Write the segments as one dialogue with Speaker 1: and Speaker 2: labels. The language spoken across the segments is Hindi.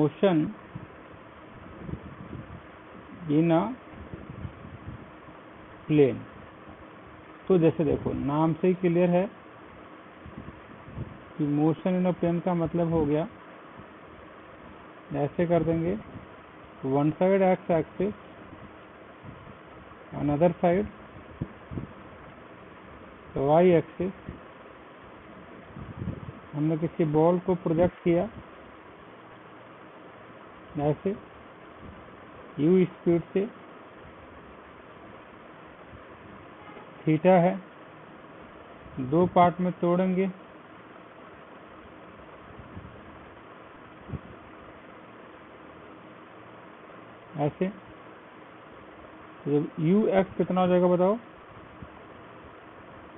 Speaker 1: Motion in a plane. तो जैसे देखो नाम से ही क्लियर है कि मोशन इन अ प्लेन का मतलब हो गया, ऐसे कर देंगे, one side X axis, another side Y axis. हमने किसी बॉल को प्रोजेक्ट किया ऐसे यू स्पीड से, थीटा है, दो पार्ट में तोड़ेंगे, ऐसे। जब यू एक्स कितना हो जाएगा बताओ,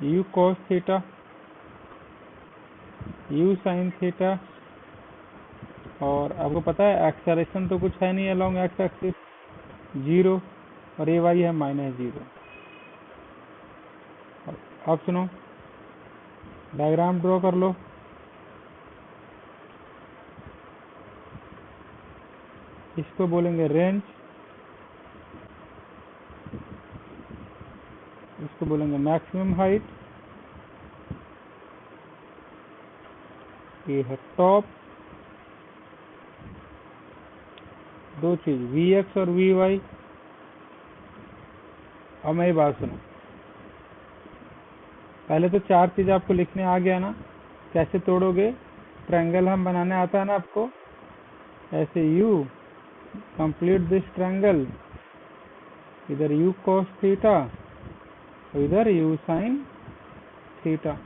Speaker 1: you cos theta, U sine theta, और आपको पता है एक्सेलरेशन तो कुछ है नहीं अलोंग एक्स एक्सिस, 0, और ए वाई है -0। अब सुनो, डायग्राम ड्रॉ कर लो। इसको बोलेंगे रेंज, इसको बोलेंगे मैक्सिमम हाइट, ये है टॉप। दो चीज वी एक्स और वी वाई। अब मेरी बात सुनो, पहले तो चार चीज आपको लिखने आ गया ना, कैसे तोड़ोगे, ट्रायंगल हम बनाने आता है ना आपको, ऐसे यू कंप्लीट दिस ट्रायंगल, इधर यू cos थीटा, इधर यू साइन थीटा।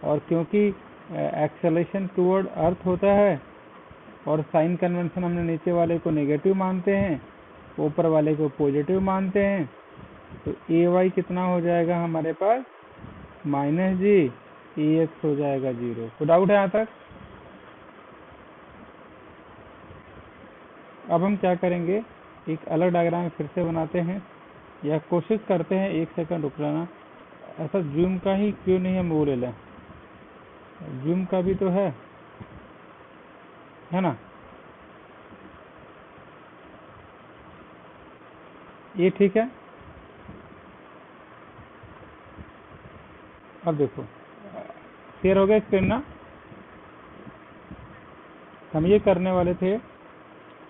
Speaker 1: और क्योंकि एक्सेलेरेशन टुवर्ड अर्थ होता है और साइन कन्वेंशन हमने नीचे वाले को नेगेटिव मानते हैं, ऊपर वाले को पॉजिटिव मानते हैं, तो ए वाई कितना हो जाएगा हमारे पास, -g, ए एक्स हो जाएगा 0। तो डाउट है यहाँ तक? अब हम क्या करेंगे, एक अलग डायग्राम फिर से बनाते हैं, या कोशिश करते हैं, एक सेकंड रुक लेना। ऐसा जूम का ही क्यों नहीं हम वो ले लें, जूम का भी तो है ना, ये ठीक है। अब देखो शेयर हो गया स्क्रीन ना। हम ये करने वाले थे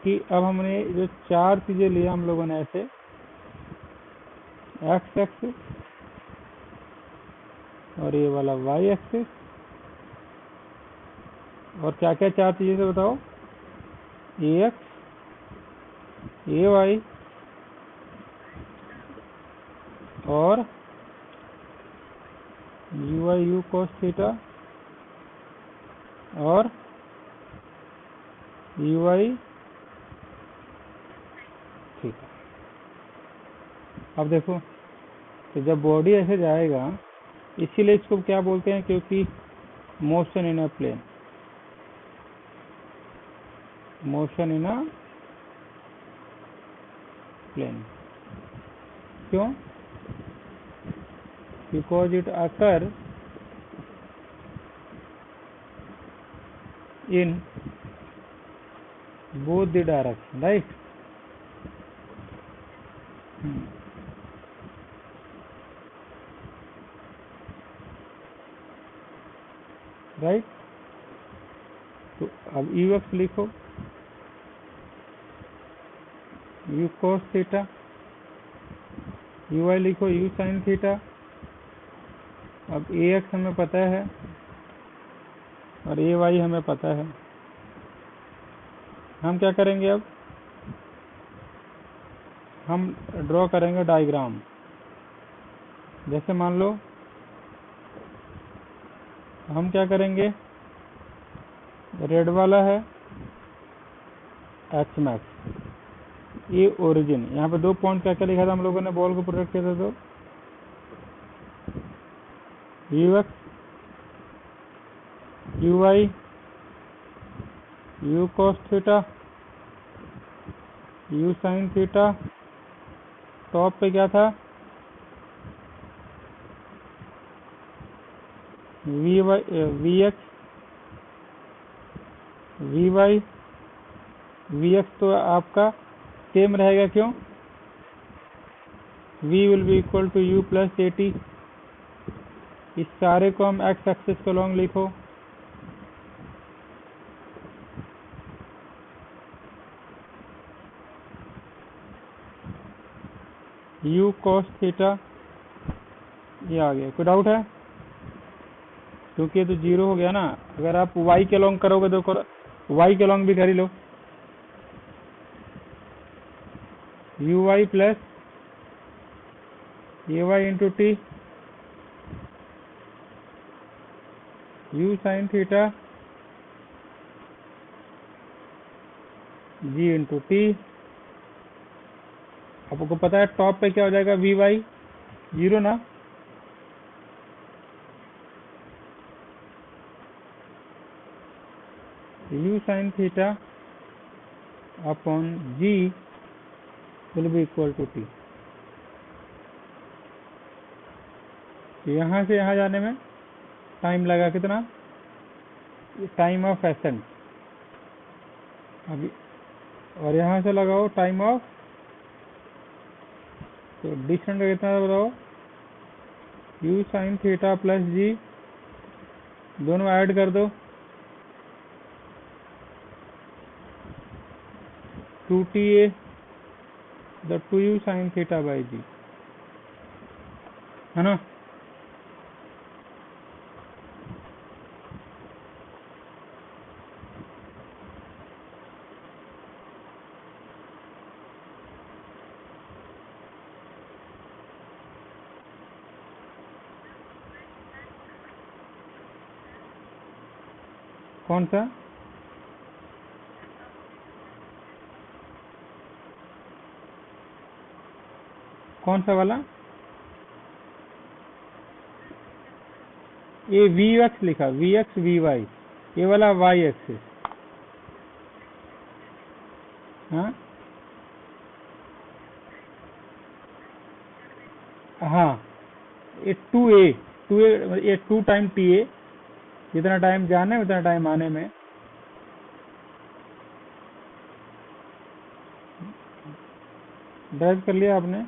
Speaker 1: कि अब हमने जो चार चीजें लिया हम लोगों ने, ऐसे एक्स एक्सिस और ये वाला वाई एक्सिस, और क्या क्या चार चीजें से बताओ, ए एक्स, ए वाई और you Y U cos theta और यू वाई थीटा। अब देखो, तो जब बॉडी ऐसे जाएगा, इसीलिए इसको क्या बोलते हैं, क्योंकि motion in a plane, motion in a plane. क्यों? Because it occur in both the direction, right. Right. तो अब यू एक्स लिखो, U cos theta, U Y लिखो, यू साइन थीटा। अब ए एक्स हमें पता है और ए वाई हमें पता है। हम क्या करेंगे, अब हम ड्रॉ करेंगे डायग्राम। जैसे मान लो हम क्या करेंगे, रेड वाला है एच मैक्स, ये ओरिजिन। यहाँ पे दो पॉइंट क्या क्या लिखा था हम लोगों ने, बॉल को प्रोटेक्ट किया था, तो U X, U Y, U cos theta, U sine theta. Top पे क्या था, V Y, V X, V Y V X तो आपका सेम रहेगा, क्यों? v will be equal to U plus A T. इस सारे को हम एक्स एक्सिस को लॉन्ग लिखो, u cos थीटा, ये आ गया। कोई डाउट है? क्योंकि ये तो जीरो हो गया ना। अगर आप y के लॉन्ग करोगे तो y के लॉन्ग भी कर ही लो, U Y plus A Y into T, U sine theta G into T. आपको पता है टॉप पे क्या हो जाएगा, वी वाई जीरो ना, U sine theta upon G will be equal to T. यहाँ से यहाँ जाने में टाइम लगा कितना, टाइम ऑफ एसेंट अभी, और यहाँ से लगाओ टाइम ऑफ, तो डिस्टेंस का कितना बताओ, U sine theta plus G, दोनों ऐड कर दो, 2ta the 2u sine theta by G, है ना। कौन सा? कौन सा वाला? ये वी एक्स लिखा, वी एक्स वी वाई, ये वाला वाई एक्सिस। हाँ हाँ, ये टू ए, ये 2 टाइम टी ए, जितना टाइम जाने में उतना टाइम आने में। ड्राइव कर लिया आपने?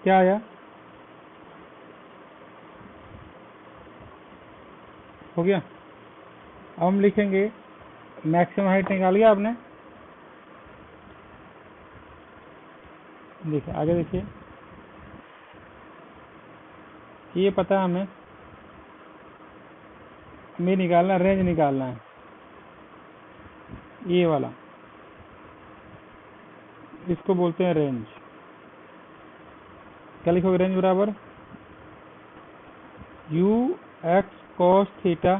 Speaker 1: क्या आया? हो गया। अब हम लिखेंगे मैक्सिमम हाइट निकाल लिया आपने? देखिए आगे, देखिए ये पता है हमें निकालना, रेंज निकालना है, ये वाला, इसको बोलते हैं रेंज। क्या लिखोगे? रेंज बराबर you x cos theta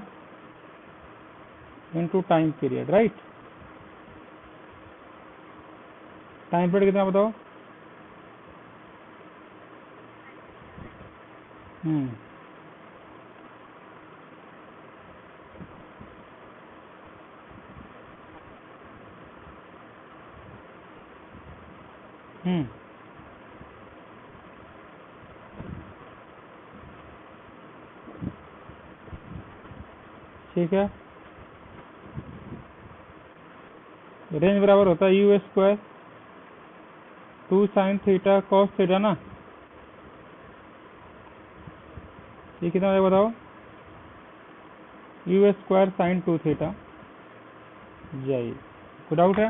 Speaker 1: into time period, right. Time period कितना बताओ? हम्म हम्म ठीक है। रेंज बराबर होता है you square 2 sine theta cos theta ना। ये कितना है बताओ? You square sine 2 theta. जाइए, कोई डाउट है?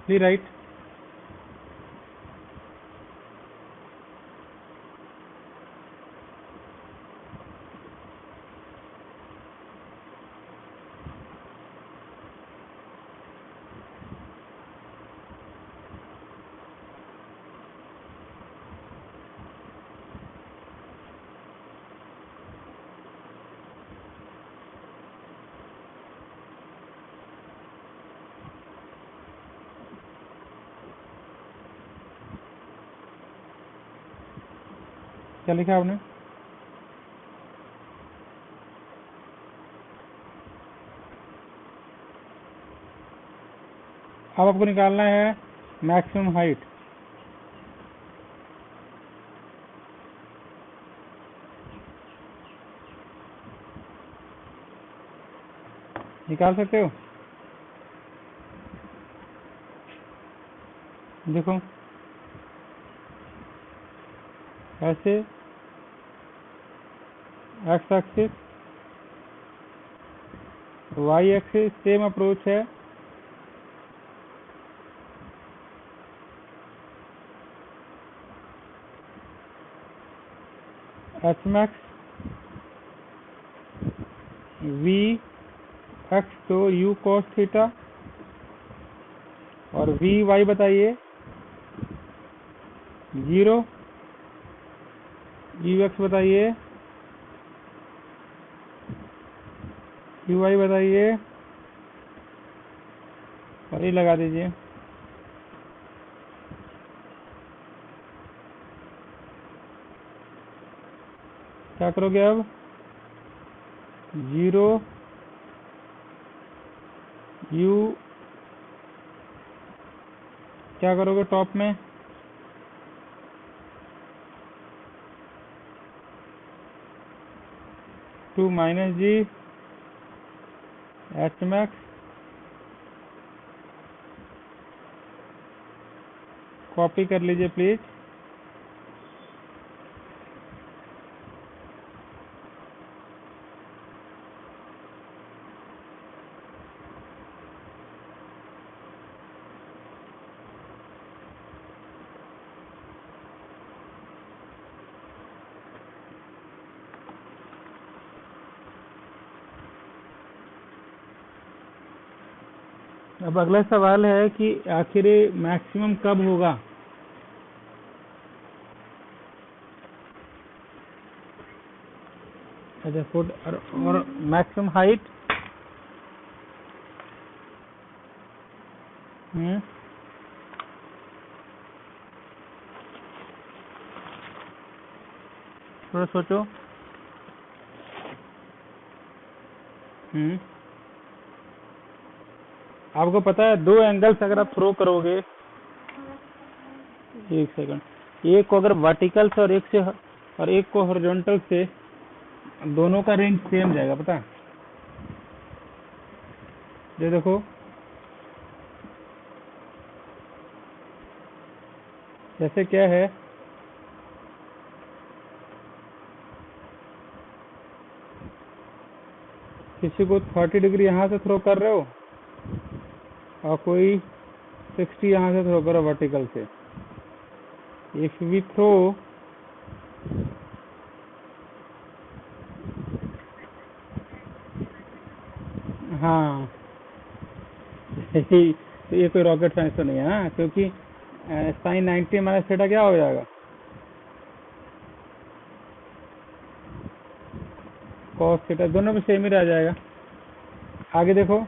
Speaker 1: Please right. क्या लिखा आपने? अब आपको निकालना है मैक्सिमम हाइट। निकाल सकते हो? देखो ऐसे X axis Y axis same approach है। एच मैक्स वी एक्स तो यू कॉस थीटा और वी वाई बताइए 0, यू एक्स बताइए, यू वाई बताइए और ये लगा दीजिए। क्या करोगे अब? 0 यू क्या करोगे टॉप में? 2 माइनस जी एच मैक्स कॉपी कर लीजिए प्लीज। अब अगला सवाल है कि आखिर मैक्सिमम कब होगा? अच्छा फुट और मैक्सिमम हाइट थोड़ा सोचो। आपको पता है 2 एंगल्स अगर आप थ्रो करोगे, एक सेकंड, एक को अगर वर्टिकल से और एक को हॉरिजॉन्टल से, दोनों का रेंज सेम जाएगा पता है? ये देखो जैसे क्या है, किसी को 30 डिग्री यहाँ से थ्रो कर रहे हो और कोई 60 यहाँ से थ्रो करो वर्टिकल से। इफ वी थ्रो हाँ ये कोई रॉकेट साइंस तो नहीं है हाँ, क्योंकि साइन 90 माइनस थीटा क्या हो जाएगा? कॉस थीटा, दोनों में सेम ही रह जाएगा। आगे देखो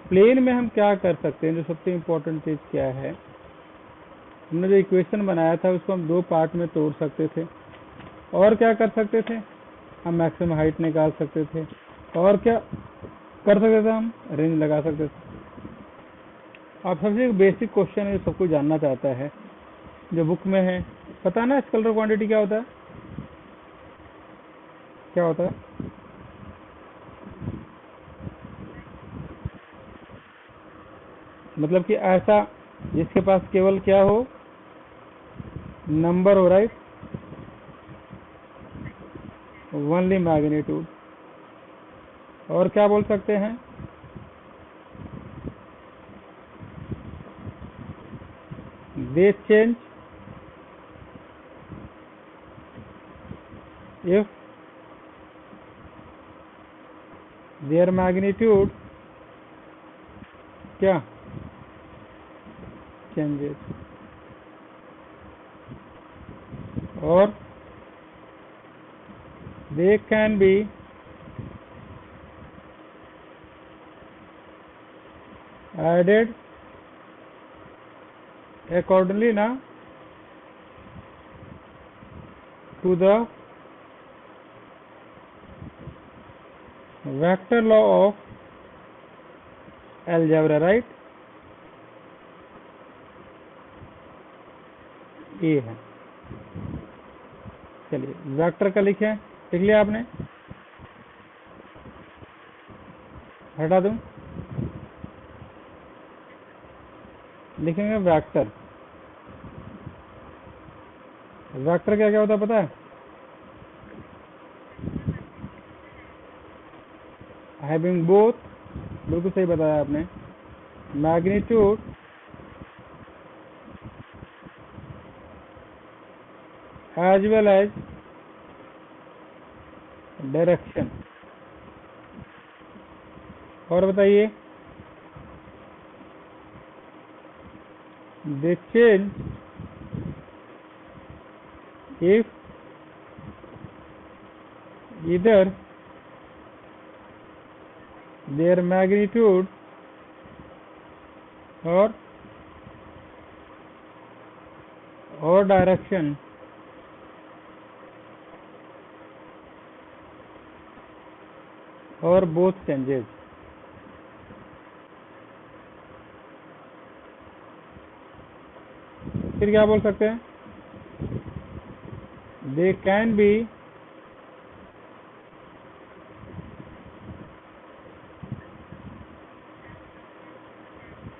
Speaker 1: प्लेन में हम क्या कर सकते हैं, जो सबसे इम्पोर्टेंट चीज क्या है, हमने जो इक्वेशन बनाया था उसको हम 2 पार्ट में तोड़ सकते थे। और क्या कर सकते थे? हम मैक्सिमम हाइट निकाल सकते थे। और क्या कर सकते थे? हम रेंज लगा सकते थे। अब सबसे बेसिक क्वेश्चन है जो सबको जानना चाहता है, जो बुक में है, पता ना स्केलर क्वांटिटी क्या होता है? क्या होता है? मतलब कि ऐसा जिसके पास केवल क्या हो, नंबर हो, राइट, ओनली मैग्नीट्यूड। और क्या बोल सकते हैं? दे चेंज if their magnitude क्या changes, और they can be added accordingly ना, to the vector law of algebra, right? ये है। चलिए वेक्टर का लिखे, लिख लिया आपने, हटा दूं, लिखेंगे वेक्टर। वेक्टर क्या क्या होता है पता है? हैविंग बोथ, बिल्कुल सही बताया आपने, magnitude as well as direction. और बताइए, they change if either their magnitude or direction or both changes। फिर क्या बोल सकते हैं? they can be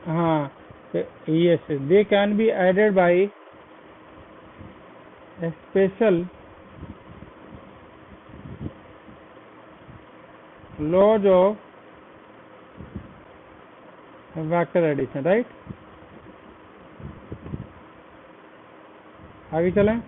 Speaker 1: हाँ, yes, they can be added by a special laws of vector addition, right? आगे चलें।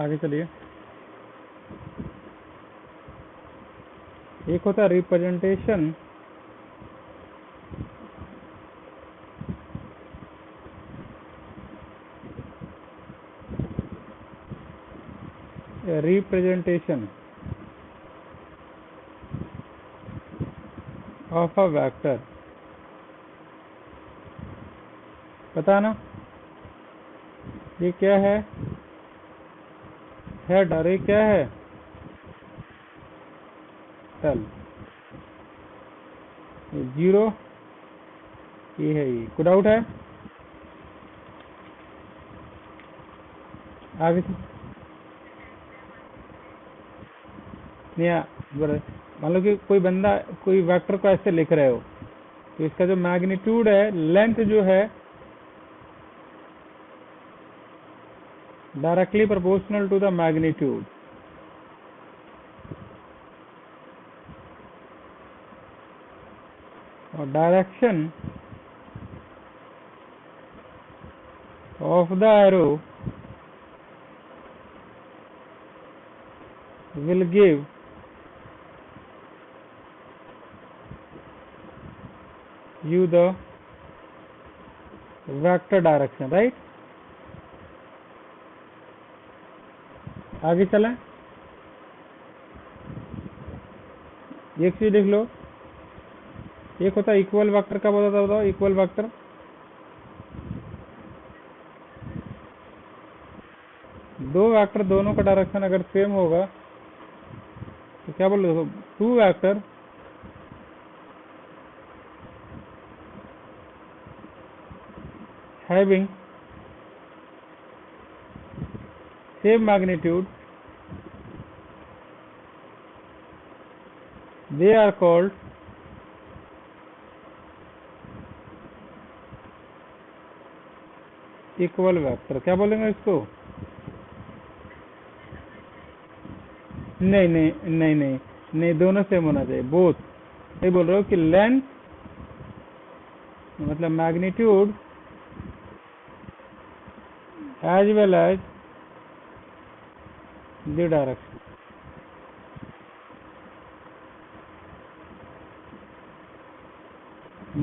Speaker 1: आगे चलिए। एक होता है रिप्रेजेंटेशन ऑफ अ वेक्टर, पता ना ये क्या है? हेड, और ये क्या है? टेल। जीरो, ये है, ये कोड आउट है। आगे मान लो कि कोई बंदा कोई वेक्टर को ऐसे लिख रहे हो, तो इसका जो मैग्नीट्यूड है, लेंथ जो है, directly proportional to the magnitude. और direction of the arrow will give you the vector direction, right? आगे चलें। एक चीज देख लो, एक होता है इक्वल वेक्टर का, बताओ इक्वल वेक्टर। दो वेक्टर दोनों का डायरेक्शन अगर सेम होगा तो क्या बोल रहे हो? Two vector having same magnitude, they are called equal vector. क्या बोलेंगे इसको? नहीं नहीं नहीं नहीं नहीं, दोनों सेम होना चाहिए, बोथ। ये बोल रहे हो कि लेंथ मतलब magnitude as well as the direction.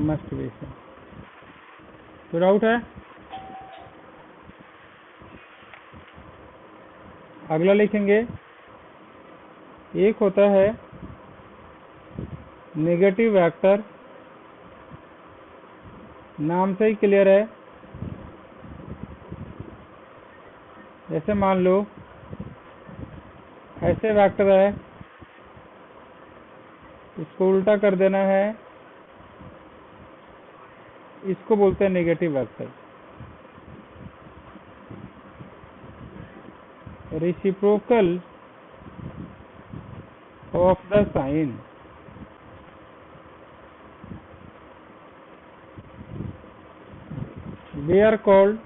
Speaker 1: Must be same. तो डाउट है? अगला लिखेंगे, एक होता है नेगेटिव वेक्टर, नाम से ही क्लियर है। जैसे मान लो ऐसे वेक्टर है, इसको उल्टा कर देना है, इसको बोलते हैं negative vector. Reciprocal of the sign, they are called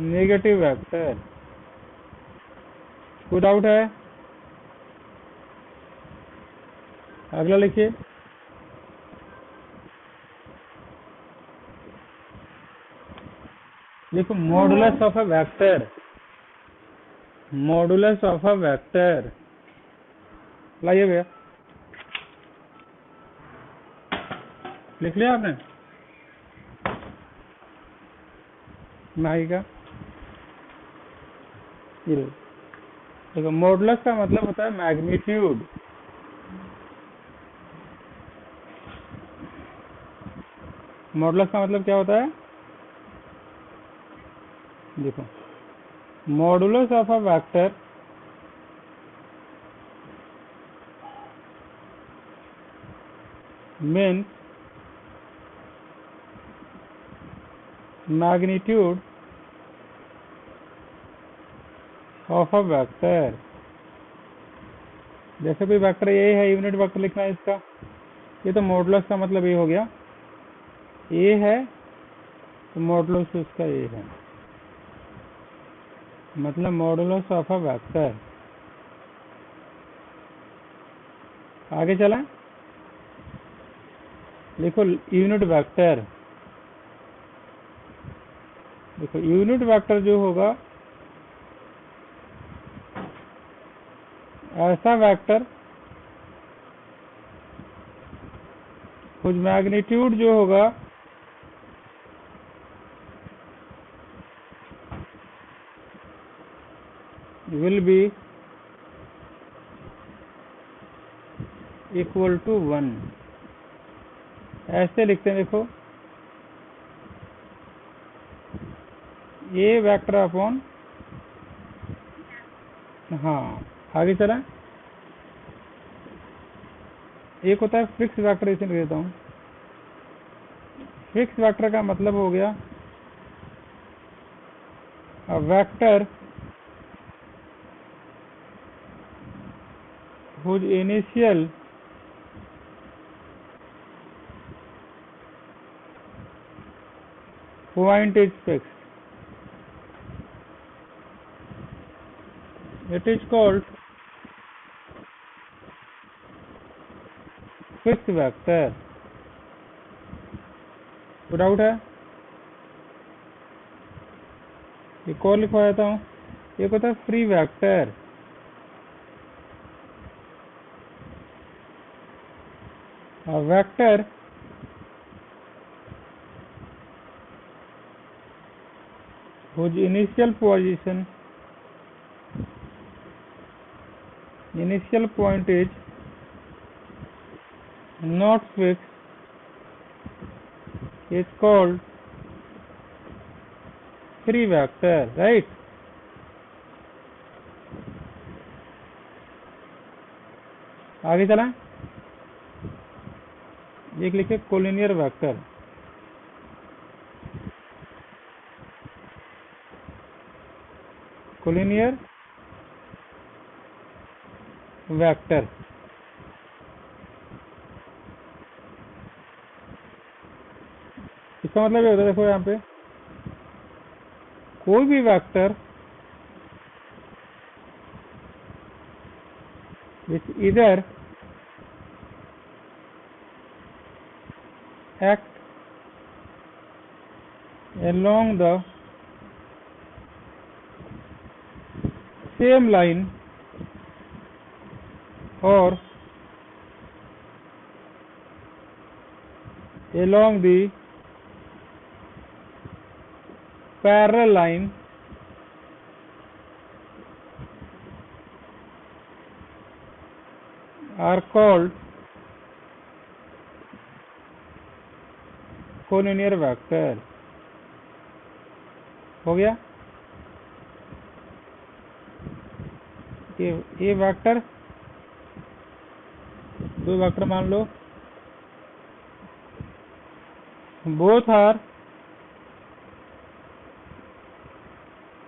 Speaker 1: negative vector. कोई डाउट है? अगला लिखिए, देखो modulus of a vector, modulus of a vector लाइए भैया, लिख लिया आपने? माही का ये देखो, मॉडुलस का मतलब होता है मैग्नीट्यूड। मॉडुलस का मतलब क्या होता है? देखो, modulus of a vector means magnitude of a vector. जैसे कोई वेक्टर ये है, यूनिट वेक्टर लिखना है इसका, ये तो मॉडुलस का मतलब ये हो गया, ए है तो मॉडुलस उसका ए है, मतलब मॉडुलस ऑफ अ वेक्टर। आगे चला, देखो यूनिट वेक्टर, देखो यूनिट वेक्टर जो होगा, ऐसा वेक्टर कुछ मैग्नीट्यूड जो होगा विल बी इक्वल टू 1। ऐसे लिखते हैं, देखो ए वेक्टर अपॉन, हाँ आगे चला, एक होता है फिक्स वेक्टर, इसे लिख देता हूँ। फिक्स वेक्टर का मतलब हो गया a vector whose initial point is fixed, it is called fixed vector। तो डाउट है? एक और लिखवा देता हूँ, एक होता है free vector, a vector whose initial point is not fixed is called free vector, right? आगे चला, एक लिखे कोलिनियर वेक्टर। कोलिनियर वेक्टर, इसका मतलब ये होता है, देखो यहाँ पे कोई भी vector which either act along the same line or along the parallel line are called collinear vector. हो गया। ये वेक्टर, दो वेक्टर मान लो, बोथ आर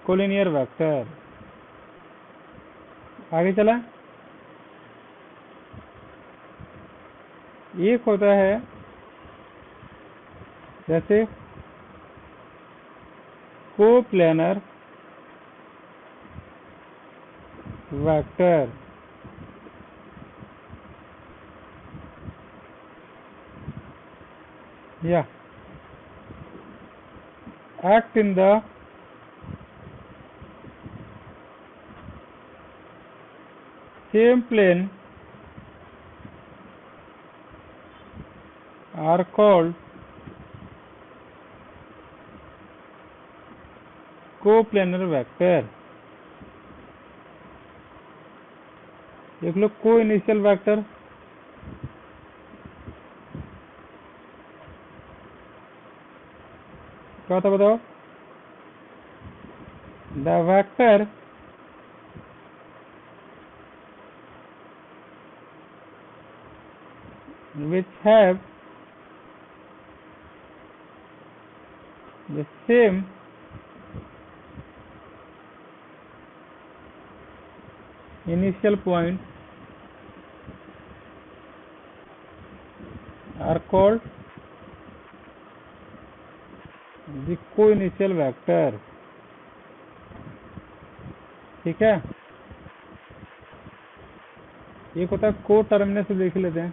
Speaker 1: कोलिनियर वेक्टर। आगे चला। एक होता है जैसे कोप्लेनर वेक्टर, या act in the same plane are called coplanar vector. देख लो, को इनिशियल वेक्टर, क्या होता बताओ? The vector which have the same initial point are called the co-initial vector। ठीक है। एक होता है को टर्मिनस, देख लेते हैं।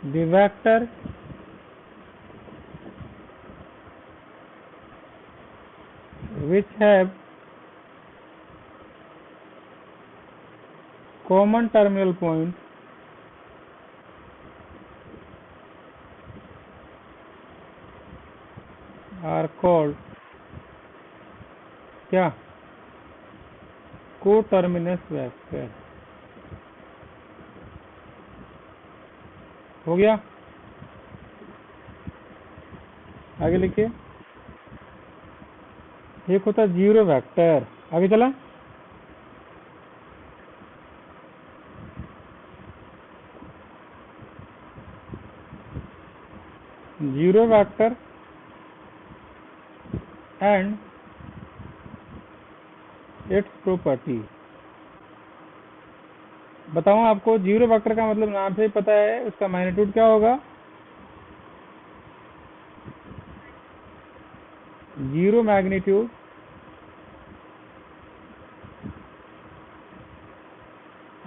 Speaker 1: The vector which have common terminal point are called क्या? कोटर्मिनस वेक्टर। हो गया। आगे लिखिए। एक होता है जीरो वेक्टर। आगे चला। Zero vector and it's property. बताऊं आपको, जीरो वेक्टर का मतलब नाम से ही पता है, उसका मैग्नीट्यूड क्या होगा? जीरो मैग्नीट्यूड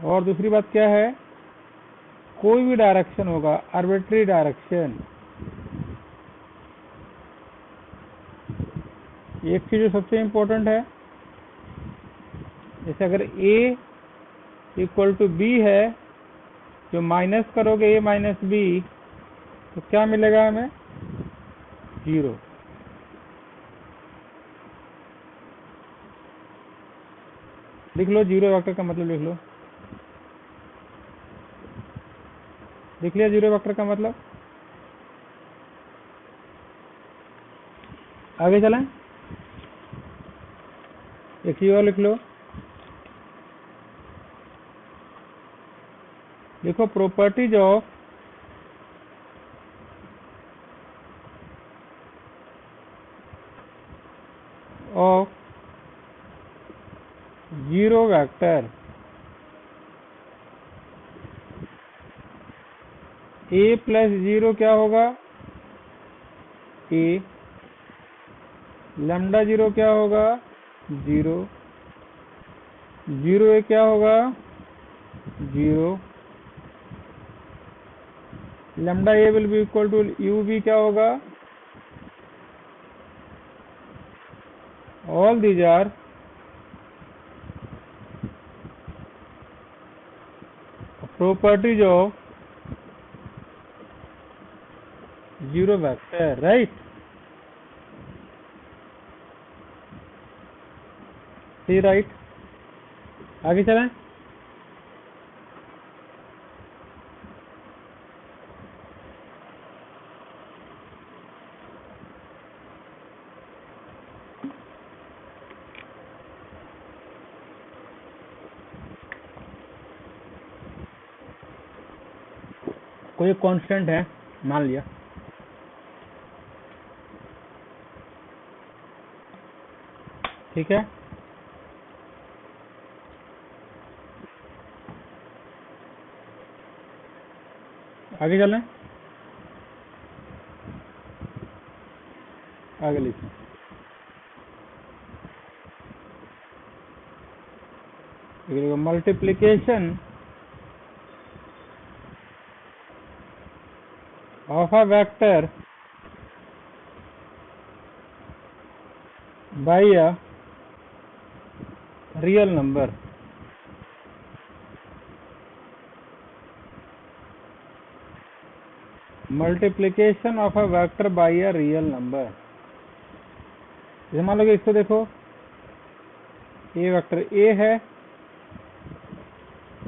Speaker 1: और दूसरी बात क्या है? कोई भी डायरेक्शन होगा, आर्बिट्री डायरेक्शन। एक चीज जो सबसे इम्पोर्टेंट है, जैसे अगर a इक्वल टू बी है, जो माइनस करोगे a माइनस बी, तो क्या मिलेगा हमें? जीरो। लिख लो जीरो वेक्टर का मतलब, लिख लो। लिख लिया जीरो वेक्टर का मतलब। आगे चलें। एक चीज और लिख लो। देखो, properties of zero vector A plus 0 क्या होगा, ए, लैम्डा 0 क्या होगा, 0, 0 ए क्या होगा, 0, lambda A will be equal to U B क्या होगा, all these are properties of zero vector, right? See, right? आगे चलें। कोई कांस्टेंट है मान लिया, ठीक है। आगे चलें, आगे लिखें। Multiplication of a vector by a real number, multiplication of a vector by a real number। जैसे मान लो कि इसको देखो, ए वेक्टर ए है,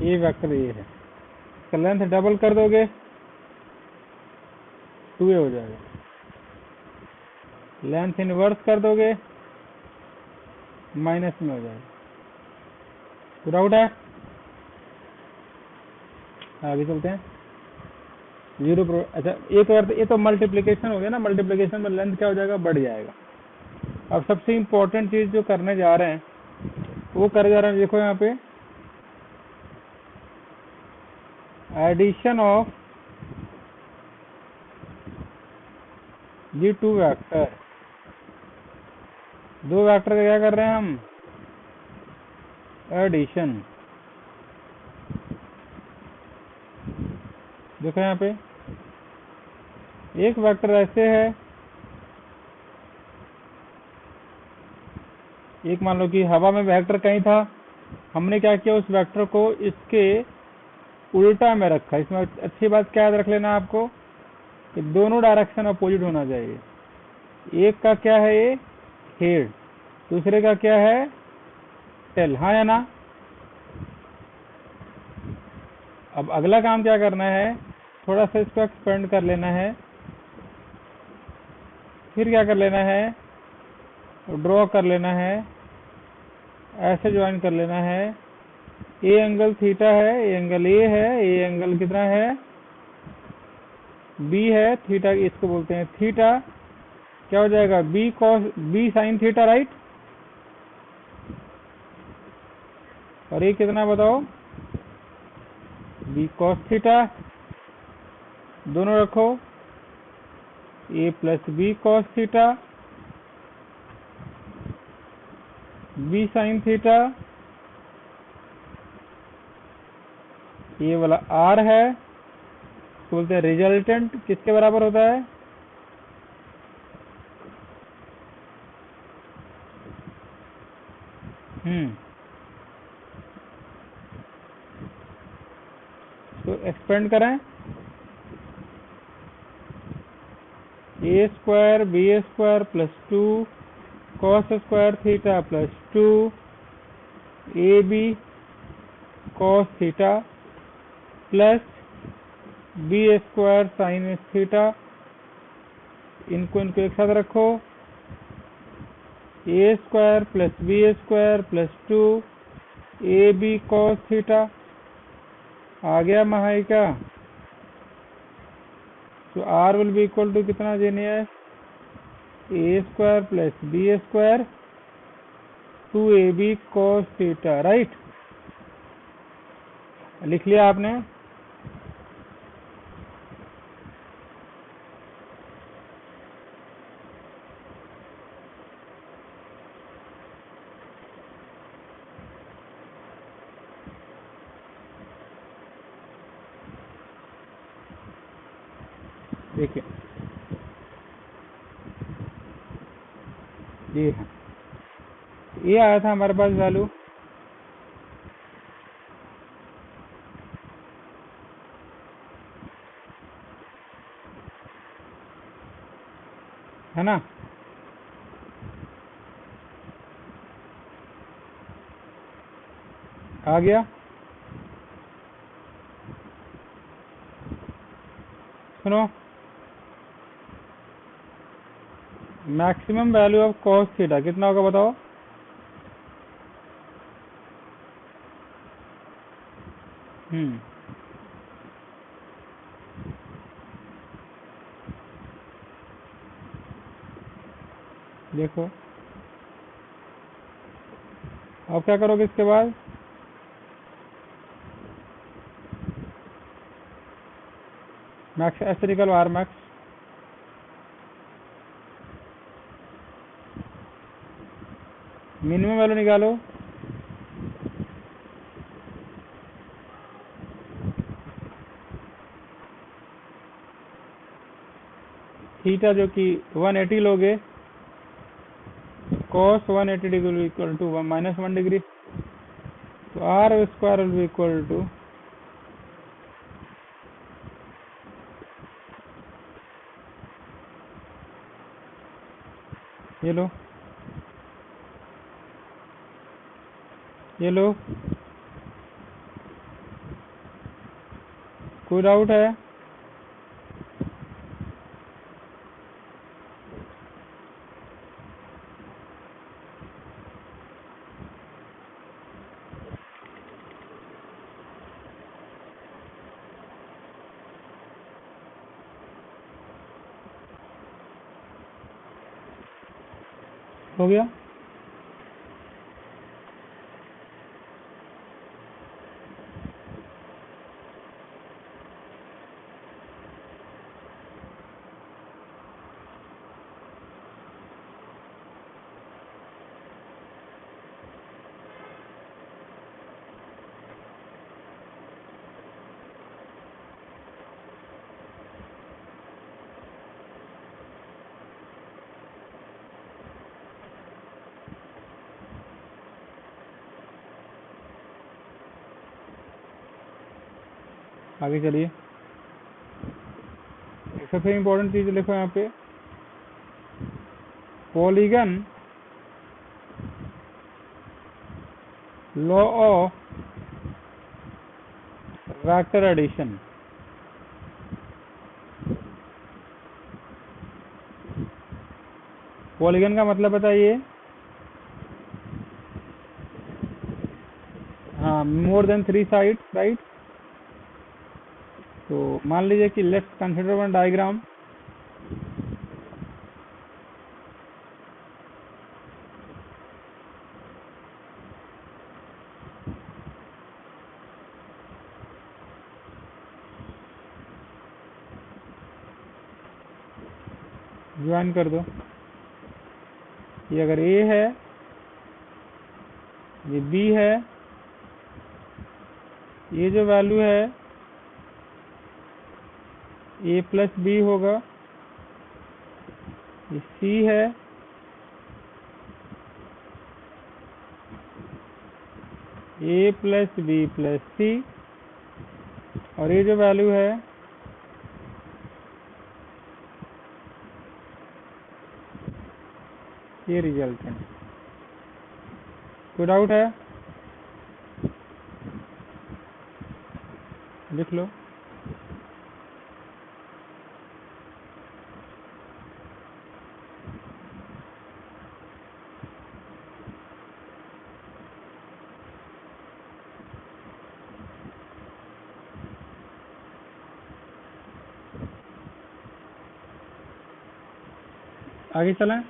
Speaker 1: ए वेक्टर ए है, इसका लेंथ डबल कर दोगे 2a हो जाएगा, लेंथ इनवर्स कर दोगे माइनस में हो जाएगा, पूरा आउट है। आगे चलते हैं। अच्छा ये तो मल्टीप्लिकेशन हो गया ना, मल्टीप्लिकेशन में लेंथ क्या हो जाएगा, बढ़ जाएगा। अब सबसे इम्पोर्टेंट चीज जो करने जा रहे हैं वो कर जा रहे हैं, देखो यहाँ पे एडिशन ऑफ ये टू वेक्टर, दो वेक्टर का क्या कर रहे हैं हम, एडिशन। देखो यहाँ पे एक वेक्टर ऐसे है, एक मान लो कि हवा में वेक्टर कहीं था, हमने क्या किया, उस वेक्टर को इसके उल्टा में रखा। इसमें अच्छी बात क्या याद रख लेना आपको कि दोनों डायरेक्शन अपोजिट होना चाहिए। एक का क्या है, ये हेड, दूसरे का क्या है, टेल, हाँ या ना। अब अगला काम क्या करना है, थोड़ा सा इसको एक्सपेंड कर लेना है, फिर क्या कर लेना है, ड्रॉ कर लेना है, ऐसे ज्वाइन कर लेना है। ए एंगल थीटा है, ए एंगल ए है, ए एंगल कितना है, बी है, थीटा इसको बोलते हैं थीटा, क्या हो जाएगा, B cos B sine theta, right. और ये कितना बताओ, बी कॉस थीटा, दोनों रखो, A plus B cos theta, B sine theta, ये वाला आर है, बोलते हैं रिजल्टेंट, किसके बराबर होता है, तो एक्सपेंड करें, A square B square plus 2 cos square theta plus 2 A B cos theta plus B square sine theta. इनको एक साथ रखो, A square plus B square plus 2 A B cos theta. आ गया महाई का, तो R will be equal to कितना genius, A square plus B square 2ab cos theta, right. लिख लिया आपने। देखिए ये आया था हमारे पास वैल्यू, है ना। आ गया, सुनो, maximum value of cos theta कितना होगा बताओ। देखो अब क्या करोगे इसके बाद, मैक्स एस्टेरिकल आर मैक्स, मिनिमम वैल्यू निकालो। थीटा जो कि 180 लोगे, cos 180 degree equal to -1 degree, तो R square will be equal to, ये लो ये लो, कोई डाउट है? हो गया। आगे चलिए, सबसे इम्पोर्टेंट चीज लिखो यहाँ पे, polygon law of vector addition. Polygon का मतलब बताइए। हाँ, मोर देन 3 साइड, राइट। तो मान लीजिए कि let's consider one diagram, join कर दो। ये अगर ए है, ये बी है, ये जो वैल्यू है ए प्लस बी होगा, ये सी है, ए प्लस बी प्लस सी, और ये जो वैल्यू है ये रिजल्टेंट। कोई डाउट है? लिख लो। आगे चलें।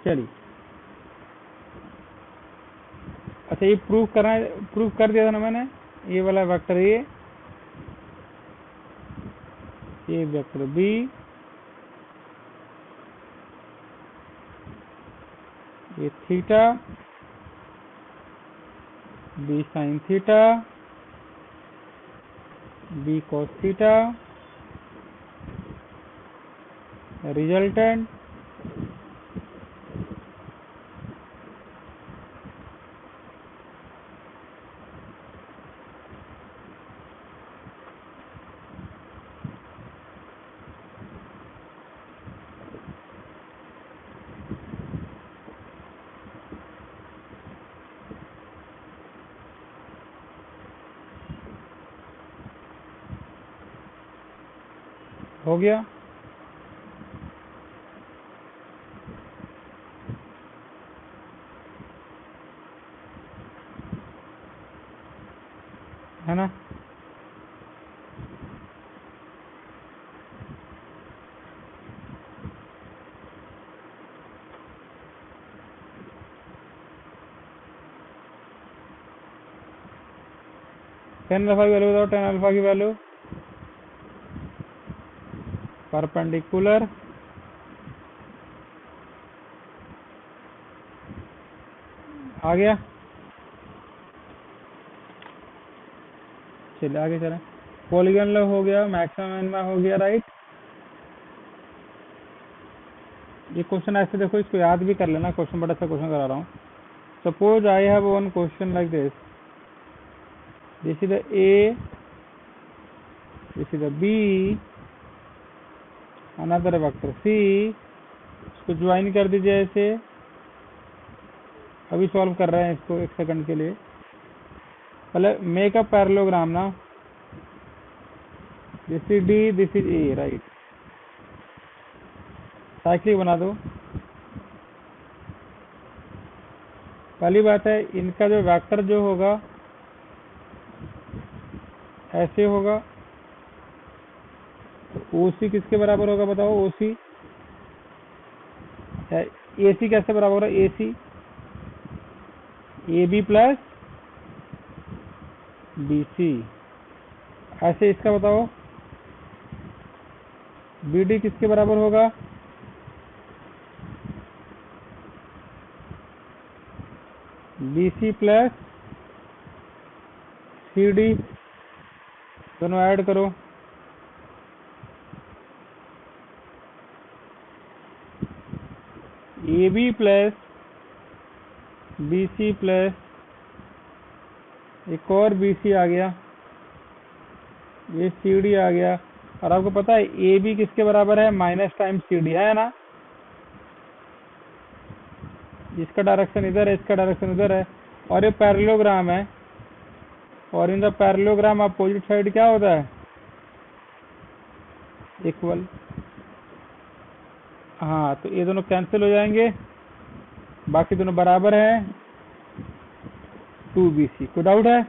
Speaker 1: चलिए, अच्छा ये प्रूफ करना, प्रूफ कर दिया था ना मैंने, ये वाला वेक्टर ये वेक्टर बी, ये theta, B sine theta, B cos theta, resultant हो गया। है ना? टेन अल्फा की वैल्यू बताओ, टेन अल्फा की वैल्यू परपेंडिकुलर आ गया। चलिए आगे चलें। पॉलीगॉन हो गया, मैक्सिमम मिनिमा हो गया, राइट। ये क्वेश्चन ऐसे देखो, इसको याद भी कर लेना, क्वेश्चन बड़ा अच्छा क्वेश्चन करा रहा हूँ। Suppose I have one question like this, this is the A, this is the B, another vector C, इसको ज्वाइन कर दीजिए ऐसे। अभी सॉल्व कर रहे हैं इसको, एक सेकंड के लिए। पहले मेक अ पैरेललोग्राम ना, this is D, this is a, right. Cyclic बना दो। पहली बात है, इनका जो वेक्टर जो होगा ऐसे होगा, तो ओसी किसके बराबर होगा बताओ? ओसी एसी कैसे बराबर होगा? AC A B plus B C. ऐसे इसका बताओ, बी डी किसके बराबर होगा? B C plus C D, दोनों ऐड करो। A B plus B C plus एक और बी सी आ गया, ये सी डी आ गया। और आपको पता है ए बी किसके बराबर है? माइनस टाइम सी डी, है ना? इसका डायरेक्शन इधर है, इसका डायरेक्शन इधर है, और ये पैरेललोग्राम है। और in the parallelogram opposite side क्या होता है? इक्वल। हाँ, तो ये दोनों कैंसिल हो जाएंगे, बाकी दोनों बराबर है 2BC। कोई डाउट है?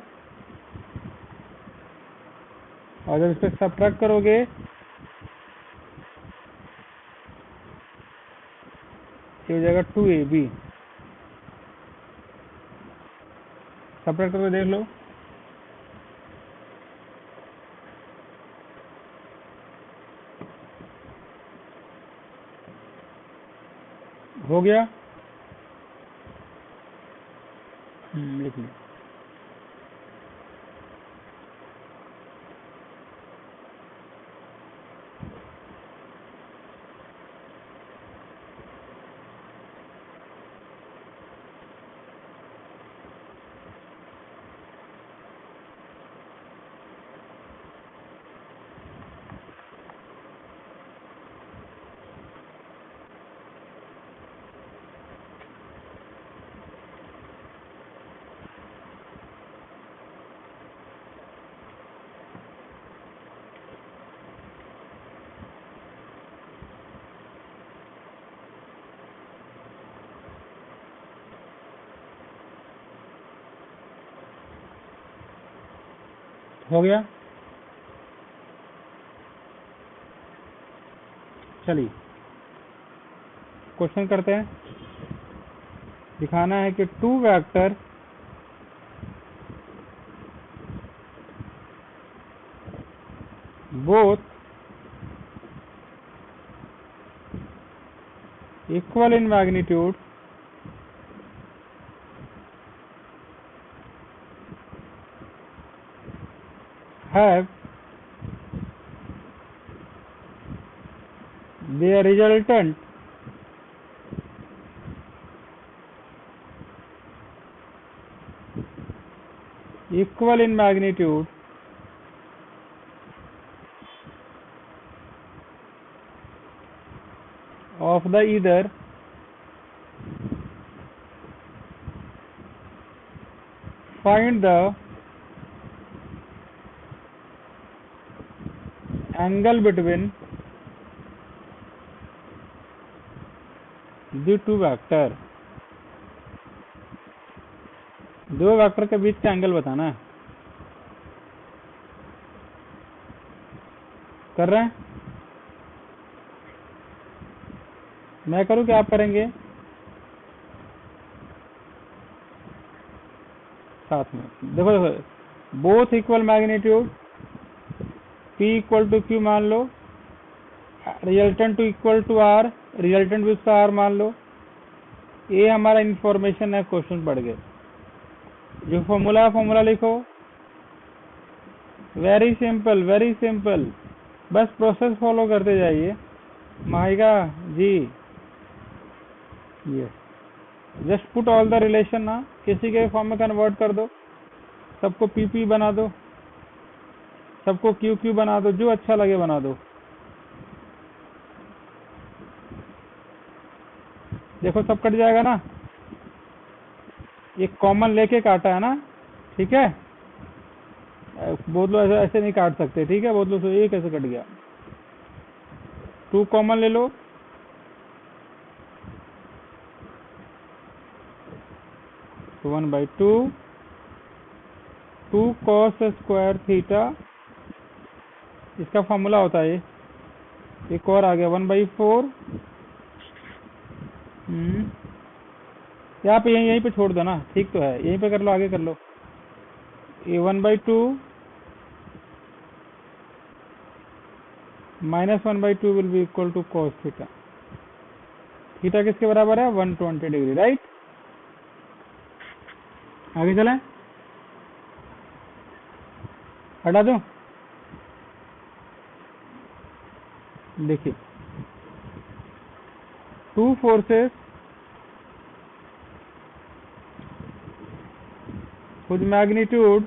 Speaker 1: और जब इसको सब्ट्रैक्ट करोगे ये हो जाएगा 2AB। सब्ट्रैक्ट करके देख लो। हो गया। लिख लो। हो गया। चलिए क्वेश्चन करते हैं। दिखाना है कि two vector both equal in magnitude have their resultant equal in magnitude of the either find the angle between the two vector। दो वेक्टर के बीच का एंगल बताना है। कर रहे हैं? मैं करूं कि आप करेंगे? साथ में देखो देखो, both equal magnitude, P equal to Q मान लो, resultant to equal to R, resultant भी उसका R मान लो। ये हमारा इंफॉर्मेशन है, क्वेश्चन पढ़ गए। जो फॉर्मूला लिखो, वेरी सिंपल, बस प्रोसेस फॉलो करते जाइए। माहिका जी, ये just put all the relation ना, किसी के फॉर्म में कन्वर्ट कर दो, सबको PP बना दो, सबको QQ बना दो, जो अच्छा लगे बना दो। देखो सब कट जाएगा ना, एक कॉमन लेके काटा है ना, ठीक है। बहुत लोग ऐसे नहीं काट सकते, ठीक है। बहुत लोग ये कैसे कट गया, 2 कॉमन ले लो, तो 1/2 2 cos स्क्वायर थीटा, इसका फॉर्मूला होता है। एक और आ गया 1/4। यहाँ पे यहीं पे छोड़ दो ना, ठीक तो है, यहीं पे कर लो, आगे कर लो। ये 1/2 minus 1/2 will be equal to cos theta. थीटा किसके बराबर है? 120 डिग्री, राइट। आगे चलें, हटा दो। देखिए, 2 forces whose magnitude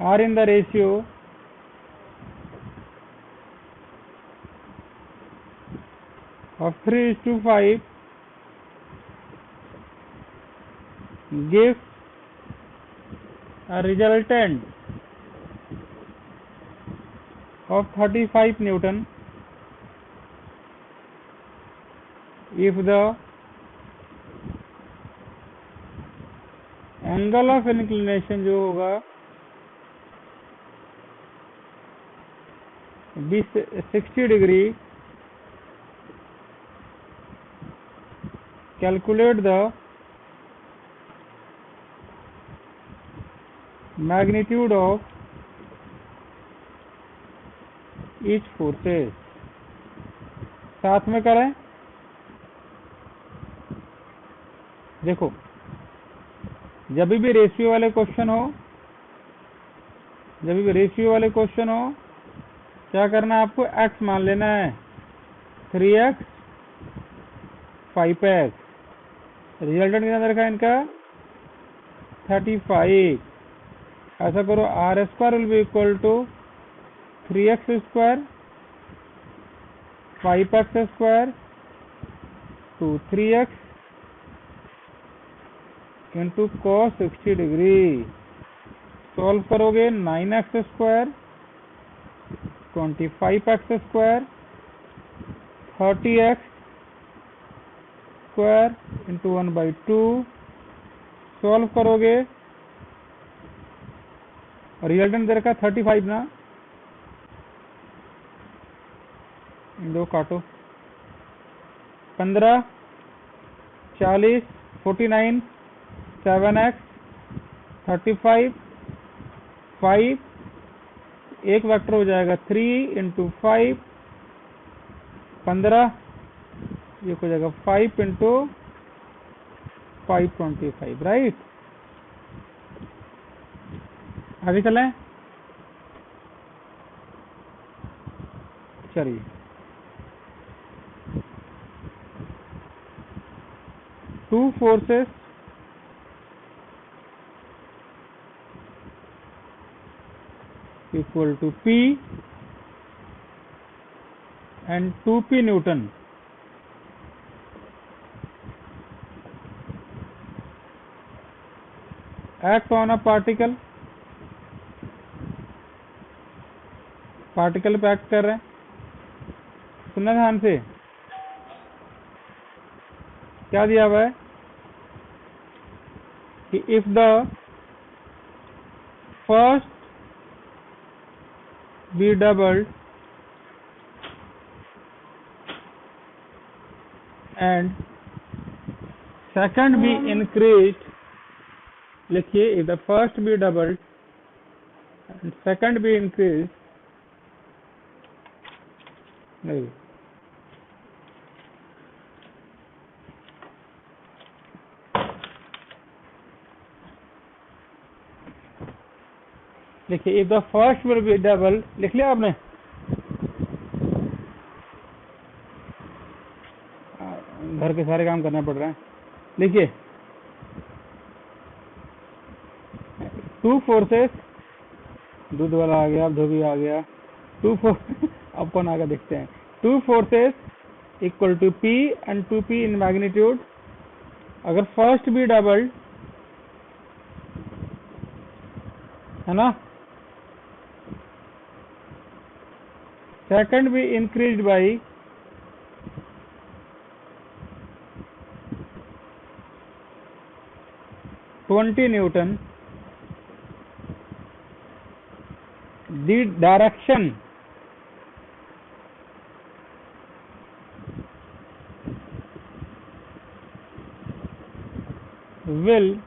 Speaker 1: are in the ratio of 3:5 gives a resultant of 35 Newton if the angle of inclination जो होगा 60 degree. Calculate the magnitude of each forces। साथ में करें। देखो, जब भी रेशियो वाले क्वेश्चन हो, क्या करना है आपको? x मान लेना है, 3x 5x। रिजल्टेंट कितना रखा है इनका? 35। ऐसा करो, r² will be equal to 3x² 5x² two 3x into cos 60 degree. Solve करोगे, 9x² 25x² 30x² into 1/2। Solve करोगे, रिजल्टेंट दे रखा 35 ना, दो काटो, 15 40 49 7x 35 5, एक वेक्टर हो जाएगा 3 इंटू 5 15 ये हो जाएगा 5 इंटू 525, राइट। आगे चलें, चलिए। Two forces equal to P and 2P Newton act on a particle पे एक्ट कर रहे हैं। सुनना ध्यान से, क्या दिया हुआ है कि if the first be doubled and second be increased, लिखिए, if the first be doubled and second be increased, नहीं, लिखिए, if the first will be double, लिख लिया आपने? घर के सारे काम करना पड़ रहा है। लिखिए, टू फोर्सेस, दूध वाला आ गया, धोबी आ गया, टू फोर्स अब कौन आगे देखते हैं। Two forces equal to P and 2P in magnitude, अगर फर्स्ट भी डबल है ना, सेकंड भी increased by N, the direction will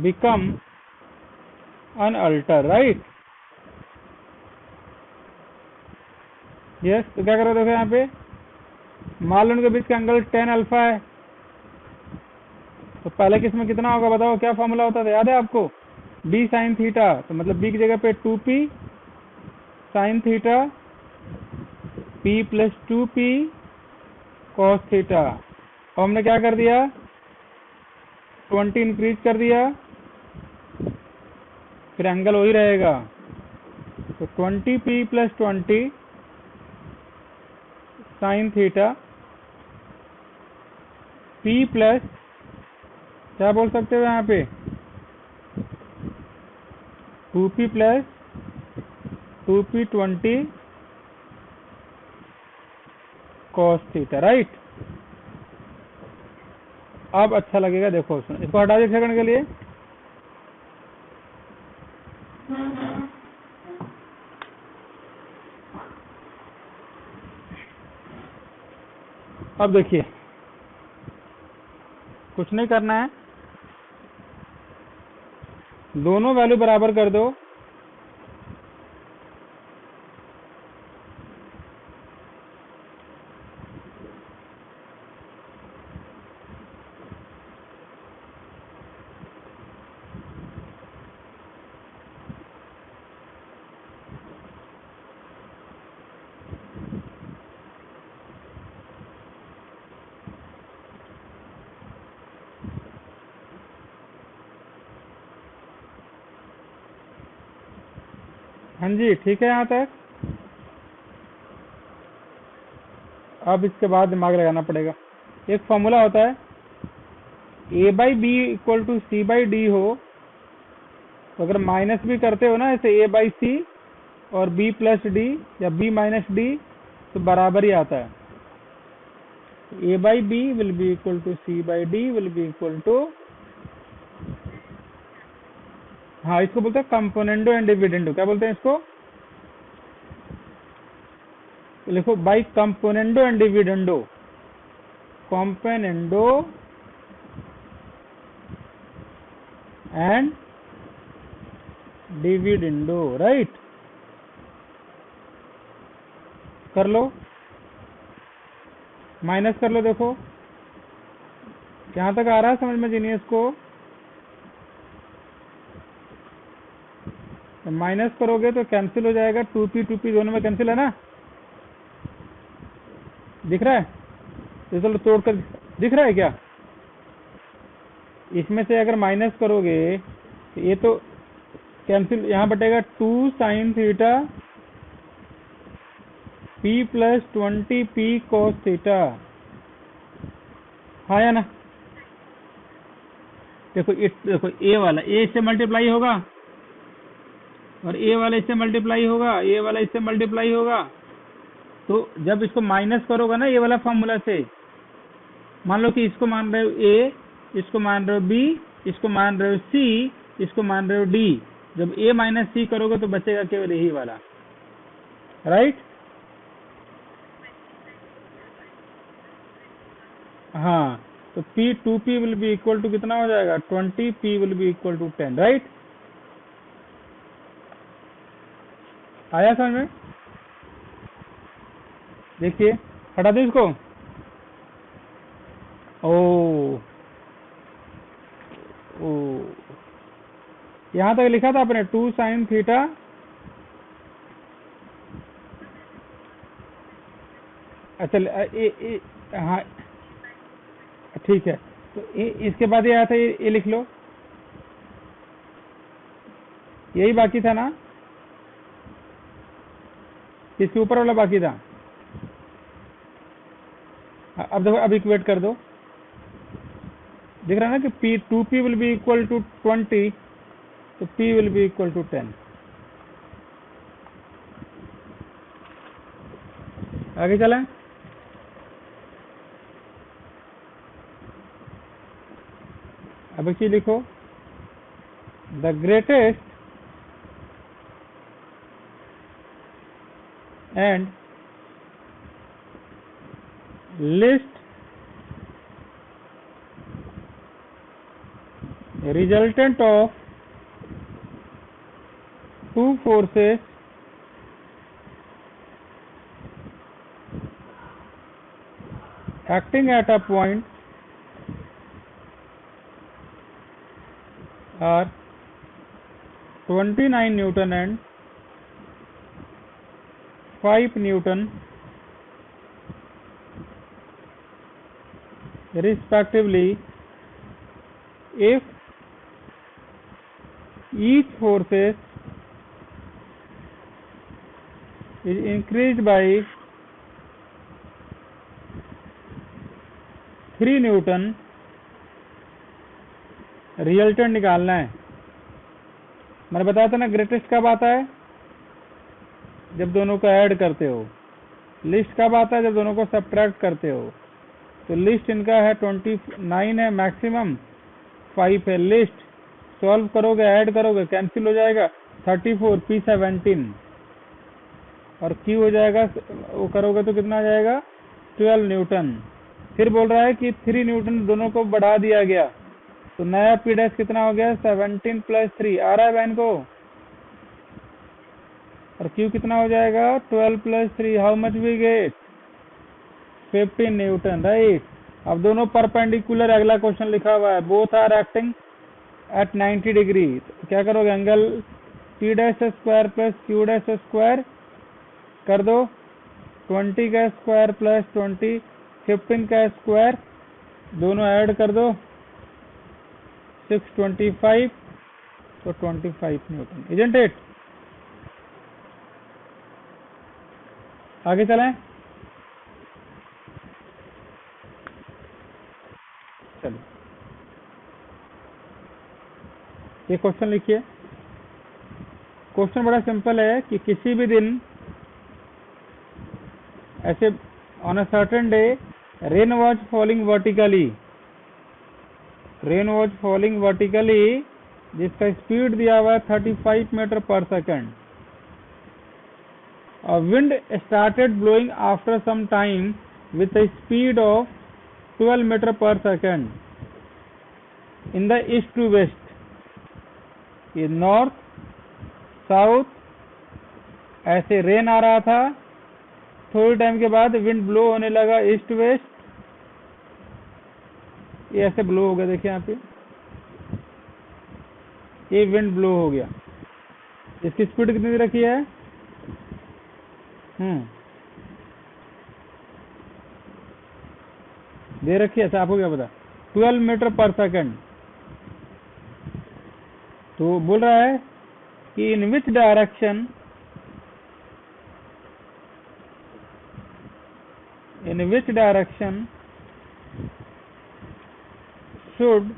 Speaker 1: become unaltered, right? Yes, तो क्या करो, देखो यहाँ पे मान लो उनके बीच का एंगल tan अल्फा है, तो पहले किस में कितना होगा बताओ, क्या फॉर्मूला होता था, याद है आपको? d sin थीटा, तो मतलब b की जगह पे 2p sin theta p plus 2p cos theta. और हमने क्या कर दिया, 20 इंक्रीज कर दिया, फिर एंगल वही रहेगा, तो 20p plus 20 sine theta p plus, क्या बोल सकते हो यहाँ पे, 2p plus 2p 20 cos theta, right. अब अच्छा लगेगा, देखो इसको हटा दे सेकंड के लिए। अब देखिए, कुछ नहीं करना है, दोनों वैल्यू बराबर कर दो, हाँ जी, ठीक है यहाँ तक। अब इसके बाद दिमाग लगाना पड़ेगा। एक फॉर्मूला होता है, a by B equal to C by D हो, तो अगर माइनस भी करते हो ना, ऐसे a बाई सी और b प्लस डी या b माइनस डी, तो बराबर ही आता है। a by B will be equal to C by D will be equal to, हाँ इसको बोलते हैं कंपोनेंडो एंड डिविडेंडो। क्या बोलते हैं इसको, लिखो by componendo and dividendo, componendo and dividendo, right. कर लो, माइनस कर लो। देखो यहाँ तक आ रहा है समझ में जीनियस को? तो माइनस करोगे तो कैंसिल हो जाएगा, 2p दोनों में कैंसिल है ना, दिख रहा है? तो चलो तोड़ कर, दिख रहा है क्या? इसमें से अगर माइनस करोगे तो ये तो कैंसिल, यहाँ बटेगा 2 sin theta p plus 20p cos theta, हाँ या ना? देखो देखो ए वाला ए इससे मल्टीप्लाई होगा और ए वाला इससे मल्टीप्लाई होगा, ए वाला इससे मल्टीप्लाई होगा। तो जब इसको माइनस करोगे ना ये वाला फॉर्मूला से, मान लो कि इसको मान रहे हो ए, इसको मान रहे हो बी, इसको मान रहे हो सी, इसको मान रहे हो डी, जब ए माइनस सी करोगे तो बचेगा केवल यही वाला, राइट? हाँ, तो p 2p will be equal to कितना हो जाएगा? 20p will be equal to 10, राइट? आया समझ में? देखिए, हटा दो इसको। ओ ओ यहाँ तक लिखा था आपने 2 sin थीटा, अच्छा हाँ ठीक है। तो इसके बाद ये आया था, ये लिख लो, यही बाकी था ना? इसके ऊपर वाला बाकी था। अब देखो, अब इक्वेट कर दो, दिख रहा है ना कि 2p will be equal to 20, तो p will be equal to 10। आगे चलें। अब एक चीज लिखो, the greatest and least resultant of two forces acting at a point are 29 Newton and 5 Newton respectively if each forces is increased by 3 Newton. Resultant निकालना है। मैंने बताया था ना ग्रेटेस्ट कब आता है? जब दोनों को ऐड करते हो। लिस्ट कब आता है? जब दोनों को सब्ट्रैक्ट करते हो। तो लिस्ट इनका है 29 है मैक्सिमम, 5 है लिस्ट। सॉल्व करोगे, ऐड करोगे, कैंसिल हो जाएगा, 34 p 17 और Q हो जाएगा, वो करोगे तो कितना आ जाएगा? 12 न्यूटन। फिर बोल रहा है कि 3 न्यूटन दोनों को बढ़ा दिया गया, तो नया p डैश कितना हो गया? 17 प्लस 3 आ रहा है बहन को? और Q कितना हो जाएगा? 12 plus 3, how much we get? 15 newton, right? अब दोनों परपेंडिकुलर, अगला क्वेश्चन लिखा हुआ है, both are acting at 90 degree. तो क्या करोगे? Angle p dash square plus q dash square कर दो, 20 का स्क्वायर प्लस 20, 15 का स्क्वायर, दोनों ऐड कर दो, 625, तो 25 न्यूटन, इजंट इट? आगे चलें। चलो ये क्वेश्चन लिखिए। क्वेश्चन बड़ा सिंपल है कि किसी भी दिन ऐसे on a certain day rain was falling vertically, rain was falling vertically, जिसका स्पीड दिया हुआ है 35 metre per second. Wind started blowing after some time with a speed of 12 metre per second in the east to west, in north south ऐसे रेन आ रहा था थोड़ी टाइम के बाद विंड ब्लो होने लगा ईस्ट वेस्ट, ये ऐसे ब्लो हो गया, देखिए यहाँ पे ये विंड ब्लो हो गया। इसकी स्पीड कितनी दे रखी है? दे रखी है, ऐसा आपको क्या पता? 12 मीटर पर सेकंड। तो बोल रहा है कि in which direction should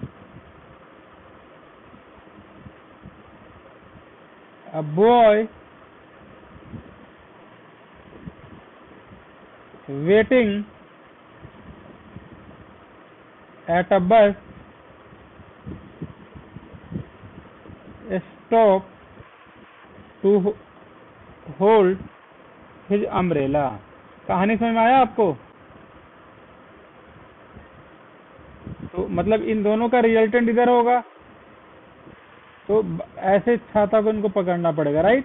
Speaker 1: a boy waiting at a bus stop to hold his umbrella? कहानी समझ में आया आपको? तो मतलब इन दोनों का रिजल्टेंट इधर होगा, तो ऐसे छाता को इनको पकड़ना पड़ेगा, राइट,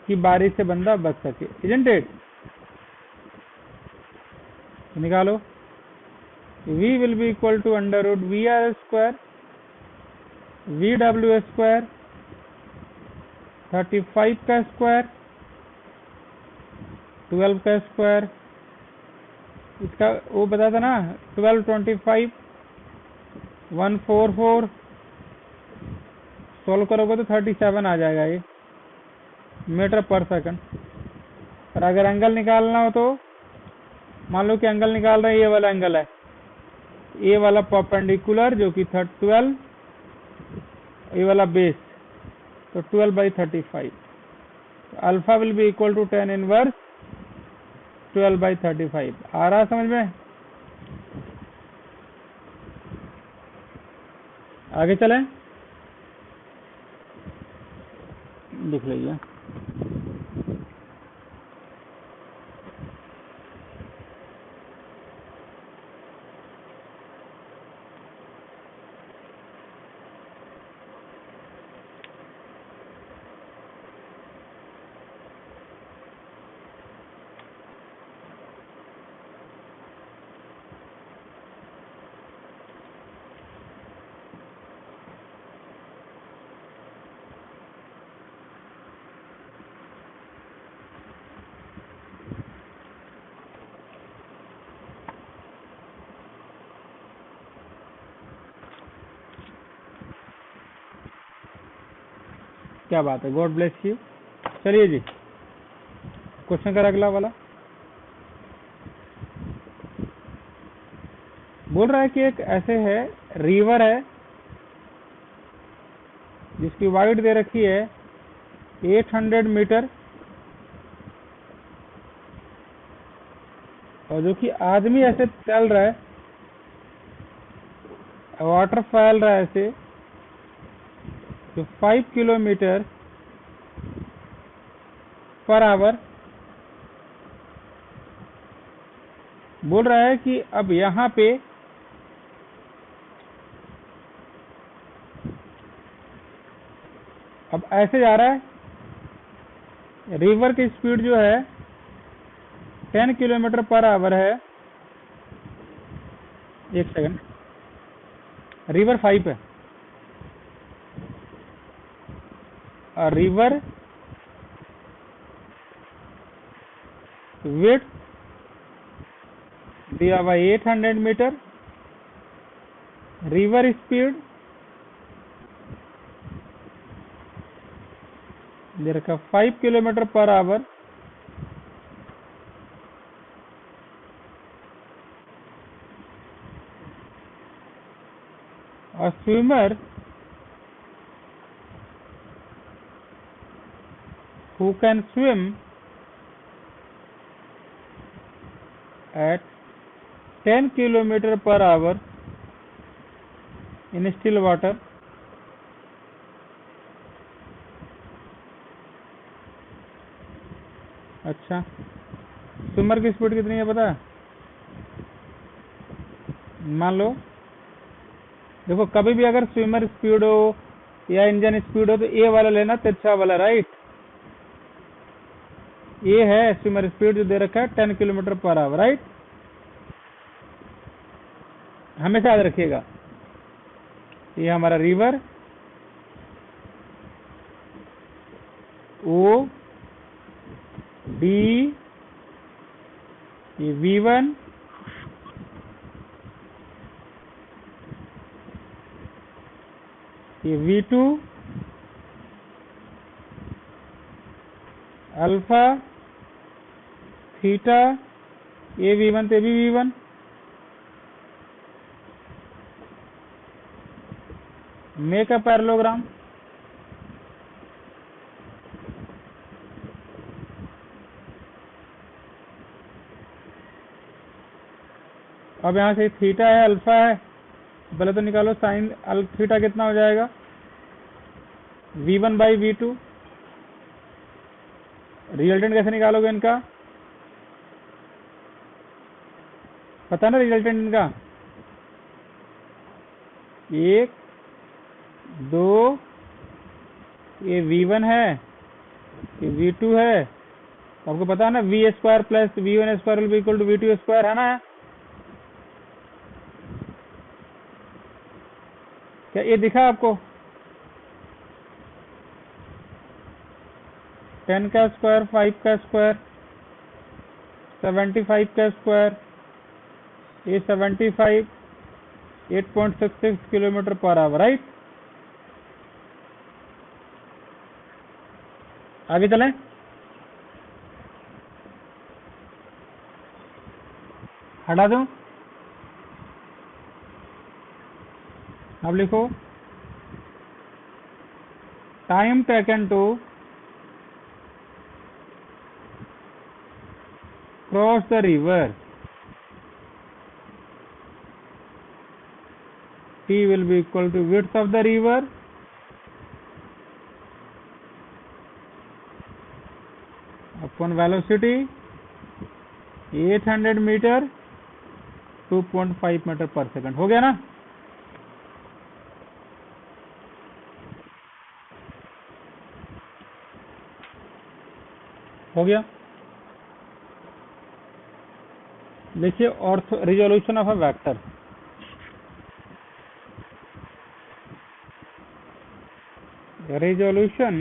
Speaker 1: कि बारिश से बंदा बच सके, इजंट इट? निकालो। v will be equal to under root V R square V W square 35 का स्क्वायर 12 का स्क्वायर, इसका वो बताया था ना, 12 25 144, सोल्व करोगे तो 37 आ जाएगा ये मीटर पर सेकंड। और अगर एंगल निकालना हो तो मान लो कि एंगल निकाल रहे हैं, ये वाला एंगल है, ये वाला परपेंडिकुलर जो कि 12, ये वाला बेस, तो 12/35, alpha will be equal to 10 inverse 12/35। आ रहा समझ में? आगे चलें, लिख लीजिए। क्या बात है, गॉड ब्लेस यू। चलिए जी, क्वेश्चन कर अगला वाला। बोल रहा है कि एक ऐसे है, रिवर है जिसकी वाइड दे रखी है 800 मीटर, और जो कि आदमी ऐसे चल रहा है, वाटर फैल रहा है ऐसे, तो 5 किलोमीटर पर आवर। बोल रहा है कि अब यहाँ पे अब ऐसे जा रहा है, रिवर की स्पीड जो है 10 किलोमीटर पर आवर है। एक सेकंड, रिवर 5 है, और रिवर विड्थ दिया हुआ 800 मीटर, रिवर स्पीड दे रखा 5 किलोमीटर पर आवर, और swimmer who can swim at 10 kilometer per hour in still water। अच्छा, स्विमर की स्पीड कितनी है पता है? मान लो, देखो कभी भी अगर स्विमर स्पीड हो या इंजन स्पीड हो तो ए वाला लेना, तिरछा वाला, राइट। ये है स्विमर स्पीड जो दे रखा है 10 किलोमीटर पर आवर, राइट। हमेशा याद रखिएगा, ये हमारा रिवर ओ डी, ये V1, ये V2, अल्फा थीटा, ये V1 तो ये भी V1, मेक अ पैरेललोग्राम। अब यहाँ से थीटा है, अल्फा है, पहले तो निकालो साइन थीटा कितना हो जाएगा, V1 बाई V2। रिजल्टेंट कैसे निकालोगे इनका, पता ना रिजल्टेंट इनका, 1 2, ये V1 है, ये V2 है, तो आपको पता है ना V square plus V1 square will be equal to V2 square, है ना। क्या ये दिखा आपको, 10 का स्क्वायर, 5 का स्क्वायर, 75 का स्क्वायर, ये 75, 8.66 किलोमीटर पर आवर, राइट। आगे चलें, हटा दूं, अब लिखो time taken to cross the river, T will be equal to width of the river upon velocity 800 metre 2.5 metre पर सेकंड। हो गया ना। हो गया। देखिए ortho resolution of a vector, resolution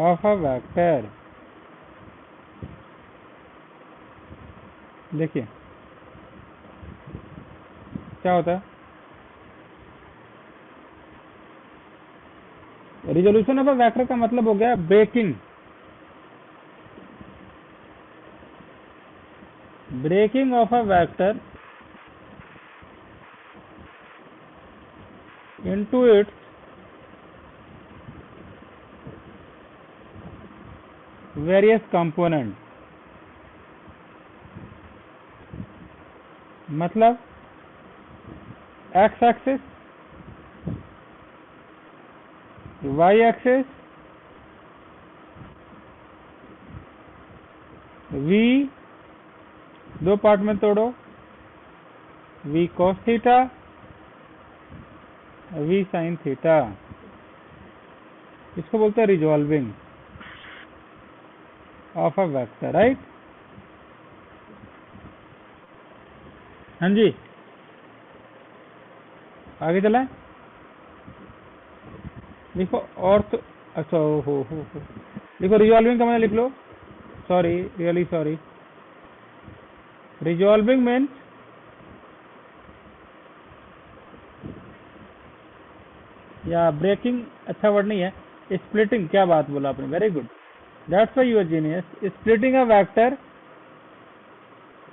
Speaker 1: of a vector, देखिए क्या होता है, रिजोल्यूशन ऑफ अ वेक्टर का मतलब हो गया breaking of a vector into its various component. मतलब X axis, Y axis, V दो पार्ट में तोड़ो, V cos theta, V sine theta, इसको बोलते हैं resolving of a vector, right. हाँ जी, आगे चलें। लिखो ऑर्थ, अच्छा हो लिखो रिजॉल्विंग का मतलब लिख लो, sorry really sorry, resolving means या ब्रेकिंग, अच्छा वर्ड नहीं है, स्प्लिटिंग, क्या बात बोला आपने, very good, that's why you are genius, splitting a vector,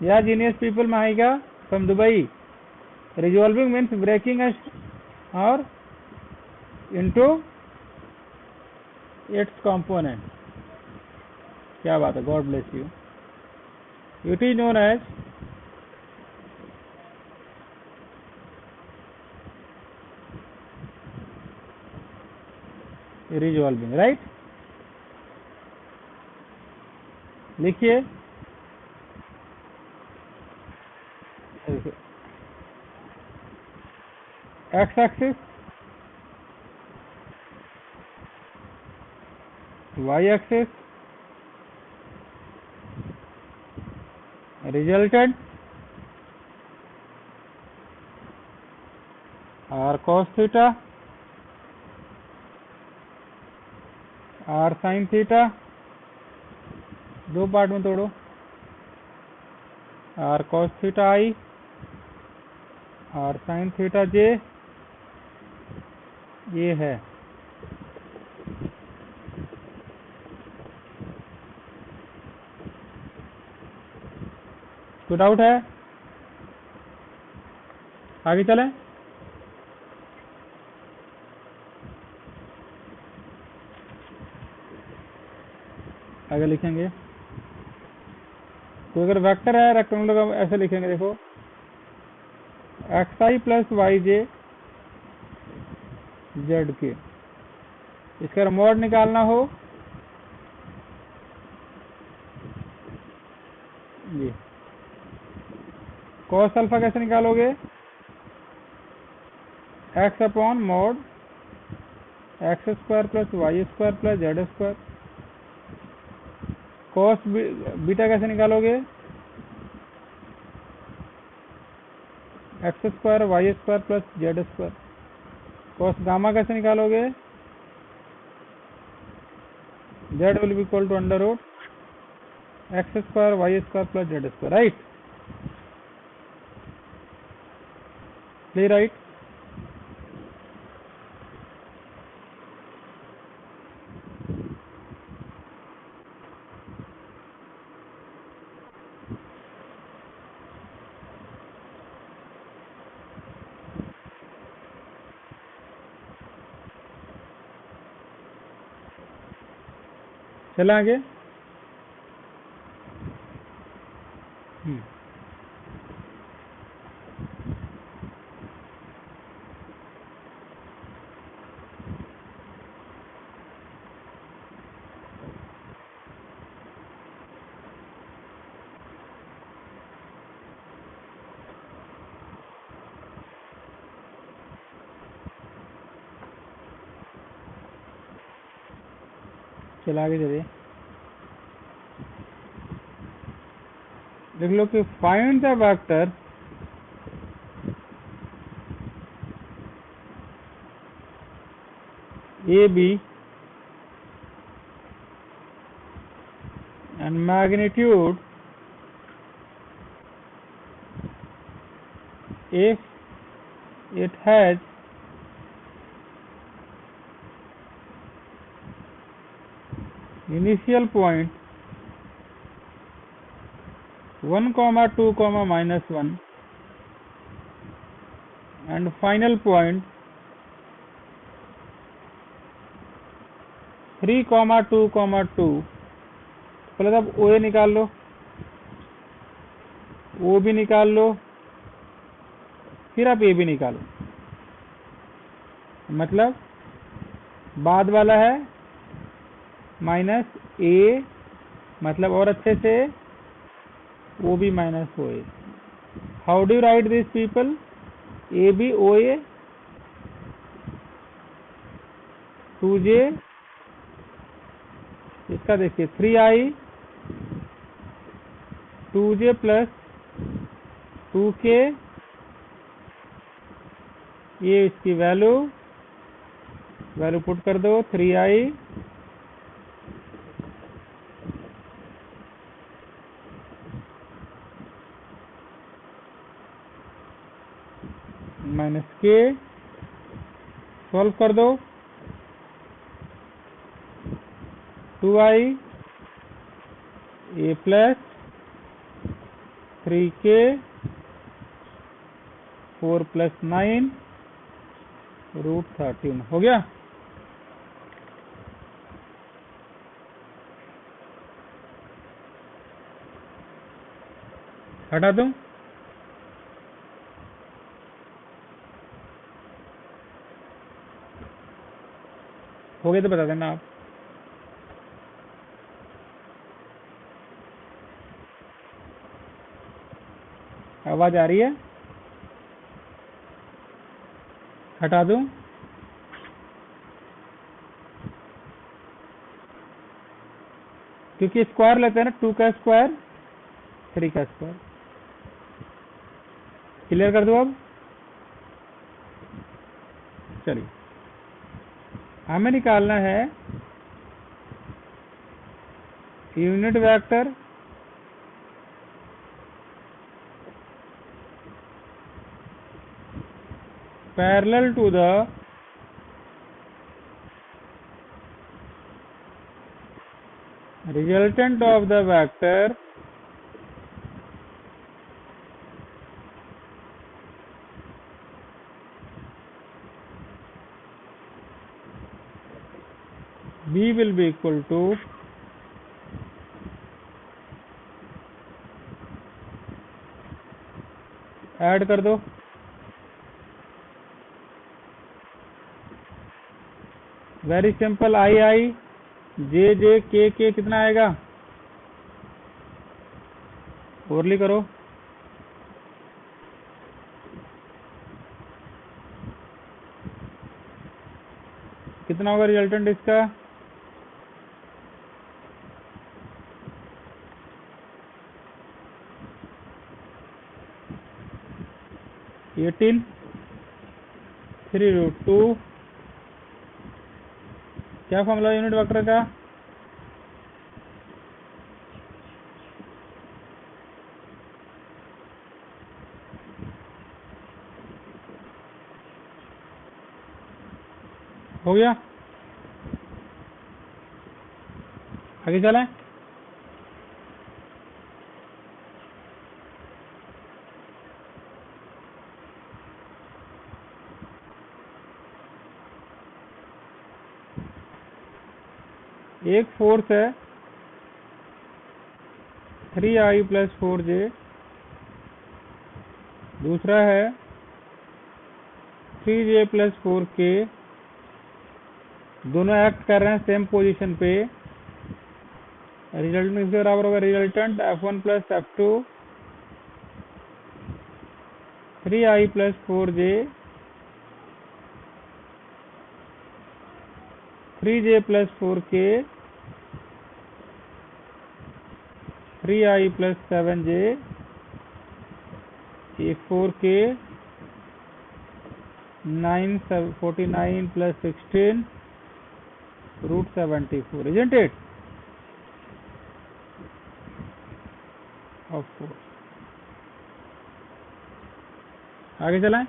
Speaker 1: या genius people Mahika from Dubai. Resolving means breaking और इनटू इट्स कंपोनेंट, क्या बात है, god bless you. It is known as resolving, right. लिखिए X axis, Y axis, resulted r cos theta r sin theta, दो पार्ट में तोड़ो, r cos theta I r sin theta j, ये है। कोई डाउट है? आगे चलें। आगे लिखेंगे तो अगर वेक्टर है रेक्टेंगुलर का ऐसे लिखेंगे, देखो xi प्लस वाई जे जेड के, इसका मॉड निकालना हो ये cos अल्फा कैसे निकालोगे? x upon mod X square plus Y square plus Z square. cos beta कैसे निकालोगे? X square Y square plus Z square. cos gamma कैसे निकालोगे? z will be equal to under root X square Y square plus Z square, right? Clear, right? चला आगे। चला आगे चलिए। देख लो कि find the vector A B and magnitude if it has initial point 1, 2, -1 and final point 3, 2, 2। पहले तब ओ ए निकाल लो, ओ भी निकाल लो, फिर आप ए भी निकालो। मतलब बाद वाला है माइनस ए, मतलब और अच्छे से O B minus O A. How do you write this people? A B O A 2j, इसका देखिए 3i 2j प्लस 2k, ये इसकी वैल्यू पुट कर दो 3i माइनस के, सॉल्व कर दो 2i a plus 3k 4 plus 9 root 13 हो गया। हटा दूं? हो गया तो बता देना आप। आवाज आ रही है? हटा दूं? क्योंकि स्क्वायर लेते हैं ना, 2 का स्क्वायर 3 का स्क्वायर। क्लियर कर दो अब। चलिए हमें निकालना है unit vector parallel to the resultant of the vector B will be equal to add कर दो वेरी सिंपल आई आई जे जे के कितना आएगा ओरली करो कितना होगा रिजल्टेंट इसका 18 3√2 क्या फॉर्मूला यूनिट वेक्टर का हो गया। आगे चलें। एक फोर्स है 3i + 4j, दूसरा है 3j + 4k, दोनों एक्ट कर रहे हैं सेम पोजीशन पे। रिजल्टेंट इसके बराबर होगा resultant F1 + F2 3i + 4j 3j + 4k 3i + 7j 4k 49 + 16 √74 isn't it? Of course. आगे चलाएं।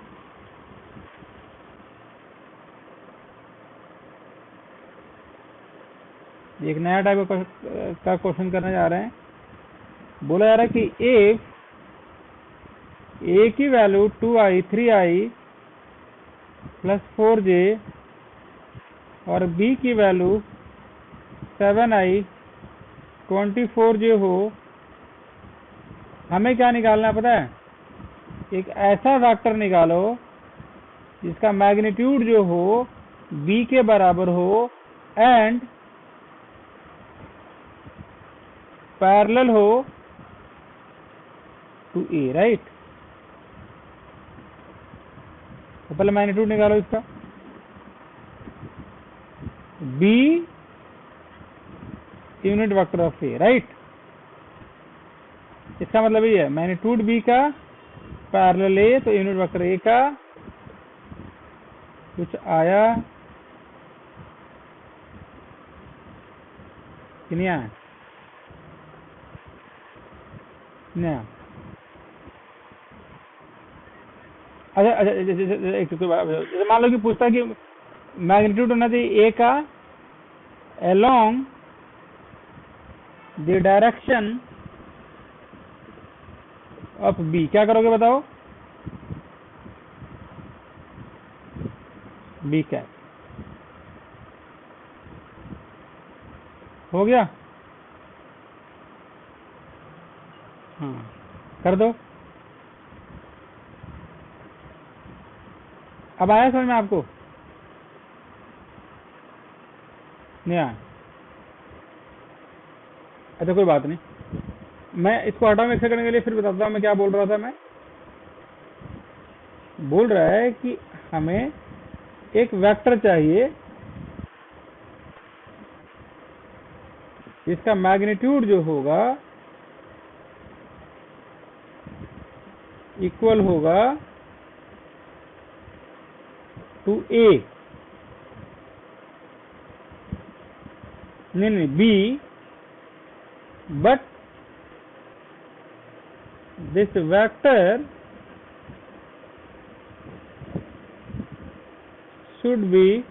Speaker 1: एक नया टाइप का क्वेश्चन करने जा रहे हैं। बोला जा रहा है कि इफ a की वैल्यू 2i 3i + 4j और b की वैल्यू 7i 24j हो, हमें क्या निकालना है पता है? एक ऐसा वेक्टर निकालो जिसका मैग्नीट्यूड जो हो b के बराबर हो एंड पैरेलल हो टू a, राइट। तो पहले मैग्नीट्यूड निकालो इसका। b unit vector of a, right. इसका मतलब ये है मैग्नीट्यूड b का पैरेलल a, तो यूनिट वेक्टर a का कुछ आया कि नहीं आया? नहीं। अच्छा, जैसे मान लो कि पूछता है कि मैग्नीट्यूड होना चाहिए a का along the direction of b, क्या करोगे बताओ? b कैप हो गया। हाँ कर दो। अब आया समझ में आपको? नहीं आया? अच्छा कोई बात नहीं, मैं इसको हटाऊं एक सेकंड के लिए, फिर बताता हूँ मैं क्या बोल रहा था। मैं बोल रहा है कि हमें एक वेक्टर चाहिए जिसका मैग्नीट्यूड जो होगा इक्वल होगा टू ए, नहीं B, but this vector should be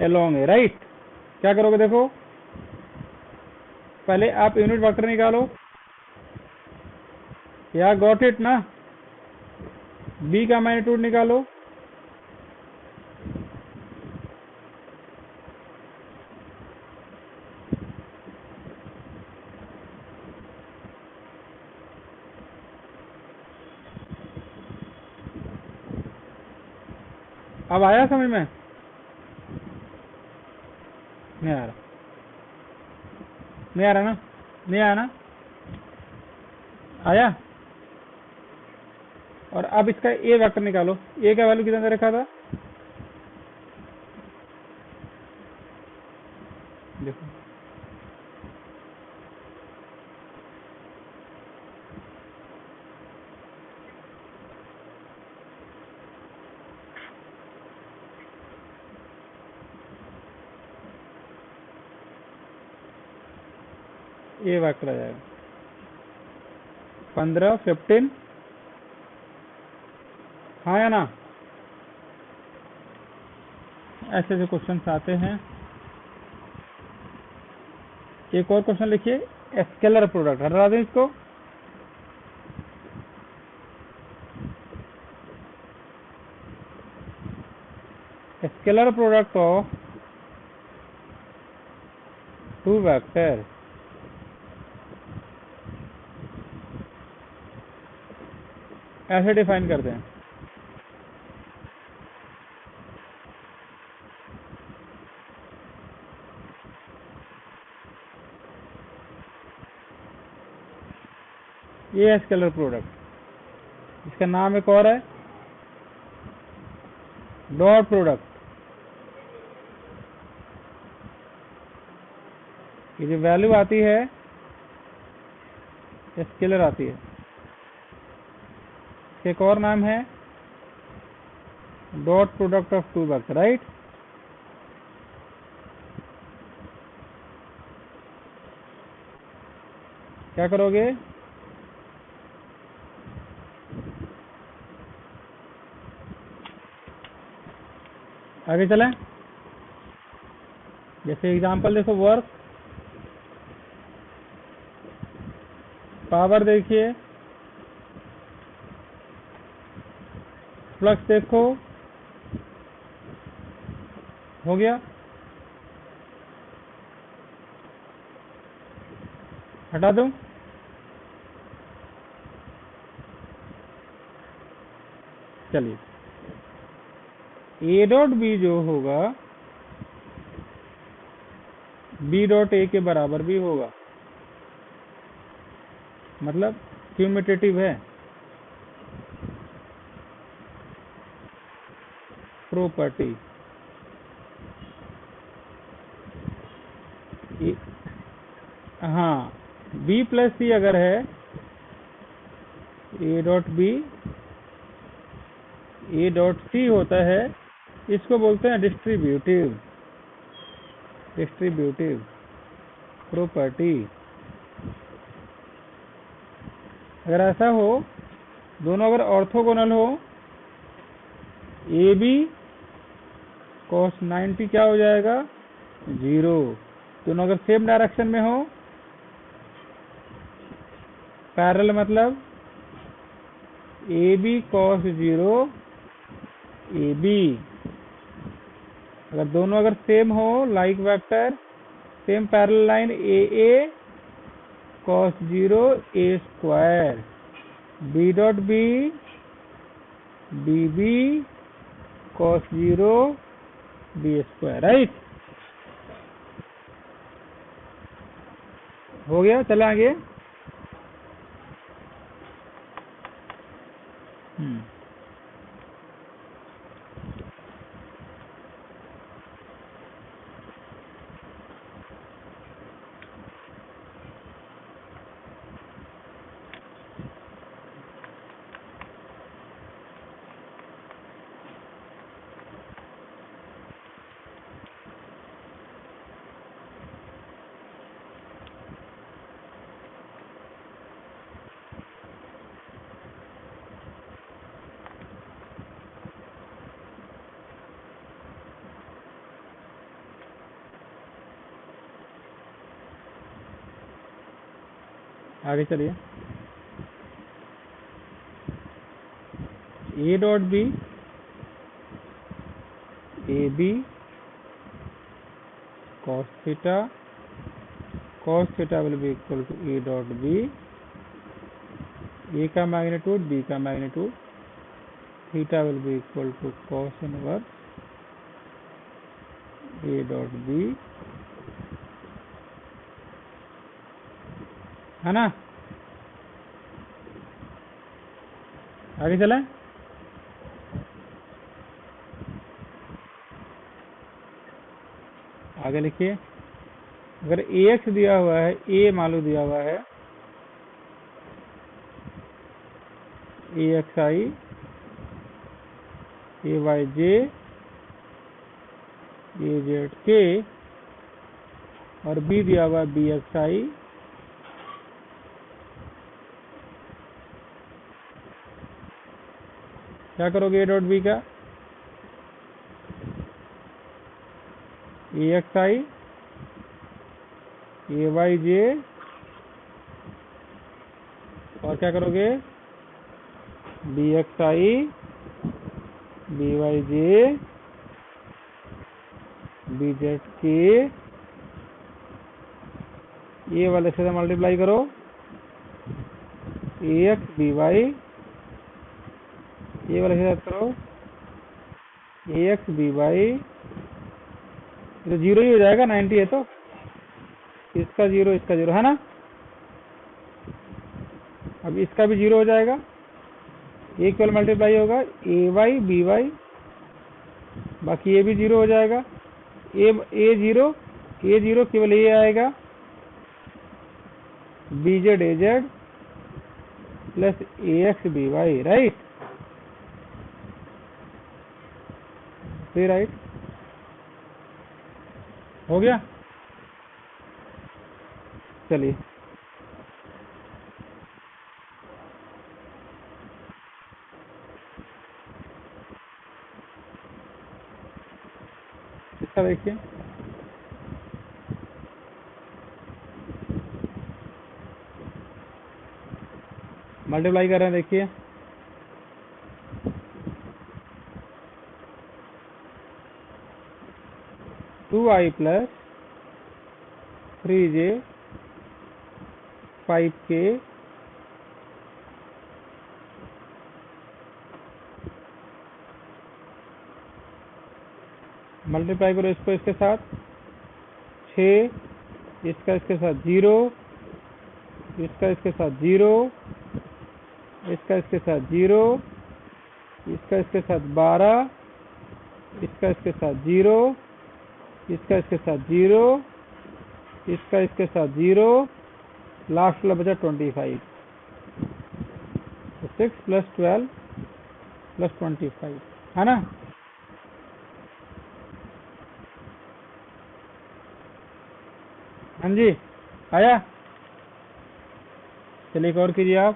Speaker 1: along A, right. क्या करोगे देखो, पहले आप यूनिट वेक्टर निकालो, या गॉट इट ना, बी का मैग्नीट्यूड निकालो, अब आया समझ में? नहीं आ रहा, नहीं आ रहा ना, नहीं आया ना, आया। और अब इसका ए वेक्टर निकालो, ए का वैल्यू कितना दे रखा था, देखो ए वेक्टर आ जाएगा 15, 15, हाँ या ना। ऐसे ऐसे क्वेश्चन आते हैं। एक और क्वेश्चन लिखिए, स्केलर प्रोडक्ट, हटा दें इसको, scalar product of two vector ऐसे डिफाइन करते हैं। ये स्केलर प्रोडक्ट, इसका नाम एक और है डॉट प्रोडक्ट। ये जो वैल्यू आती है स्केलर आती है, एक और नाम है dot product of two vector, right. क्या करोगे, आगे चलें। जैसे एग्जांपल देखो, वर्क पावर देखिए, फ्लक्स देखो, हो गया, हटा दूं, चलिए ए डॉट बी जो होगा बी डॉट ए के बराबर भी होगा, मतलब क्यूमिटेटिव है। प्रॉपर्टी हाँ, बी प्लस सी अगर है, A dot B A dot C होता है, इसको बोलते हैं डिस्ट्रीब्यूटिव, डिस्ट्रीब्यूटिव प्रॉपर्टी। अगर ऐसा हो, दोनों अगर ऑर्थोगोनल हो, ए बी cos 90 क्या हो जाएगा, 0। दोनों अगर सेम डायरेक्शन में हो, पैरेलल मतलब A B cos 0 A B. अगर दोनों अगर सेम हो, like vector, same parallel line A A cos 0 A square, B dot B B B cos 0 B square, right. हो गया, चला आगे। आगे चलिए। A dot B, A B cos theta will be equal to A dot B, A का मैग्नीट्यूड बी का magnitude, theta will be equal to cos inverse A dot B, है ना। आगे चलें। आगे लिखिए, अगर ए एक्स दिया हुआ है, ए मालूम दिया हुआ है, ए एक्स आई, ए वाई जे, ए जेड के, और बी दिया हुआ है बी एक्स आई, क्या करोगे ए डॉट बी का? ए एक्स आई, ए वाई जे, और क्या करोगे? बी एक्स आई, बी वाई जे, बी जेड के, ये वाले से मल्टीप्लाई करो, ए एक्स बी वाई, ये वाले से करो ए एक्स बी वाई, तो जीरो ही हो जाएगा, 90 है तो इसका जीरो है ना। अब इसका भी जीरो हो जाएगा, एक वाला मल्टीप्लाई होगा ए वाई बी वाई, बाकी ये भी जीरो हो जाएगा, ए जीरो केवल ये आएगा, B Z A Z plus A X B Y, right. Right हो गया। चलिए इसका देखिए, मल्टीप्लाई कर रहे हैं, देखिए 2i plus 3j 5k multiply करो इसको इसके साथ, 6, इसका इसके साथ 0, इसका इसके साथ 0, इसका इसके साथ 0, इसका इसके साथ 12, इसका इसके साथ 0, इसका इसके साथ 0, इसका इसके साथ 0, लास्ट वाला बचा 25, तो 6 प्लस 12 प्लस 25, है ना। हाँ जी आया। चलिए एक और कीजिए आप।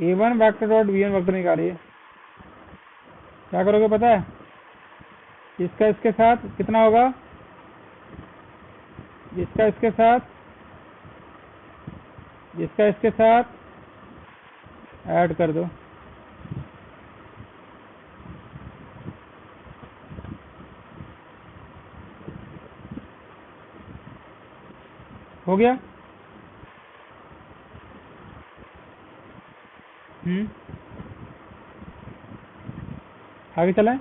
Speaker 1: A1 vector dot B1 vector निकालिए। क्या करोगे पता है? इसका इसके साथ कितना होगा, इसका इसके साथ, इसका इसके साथ ऐड कर दो, हो गया। आगे चलें।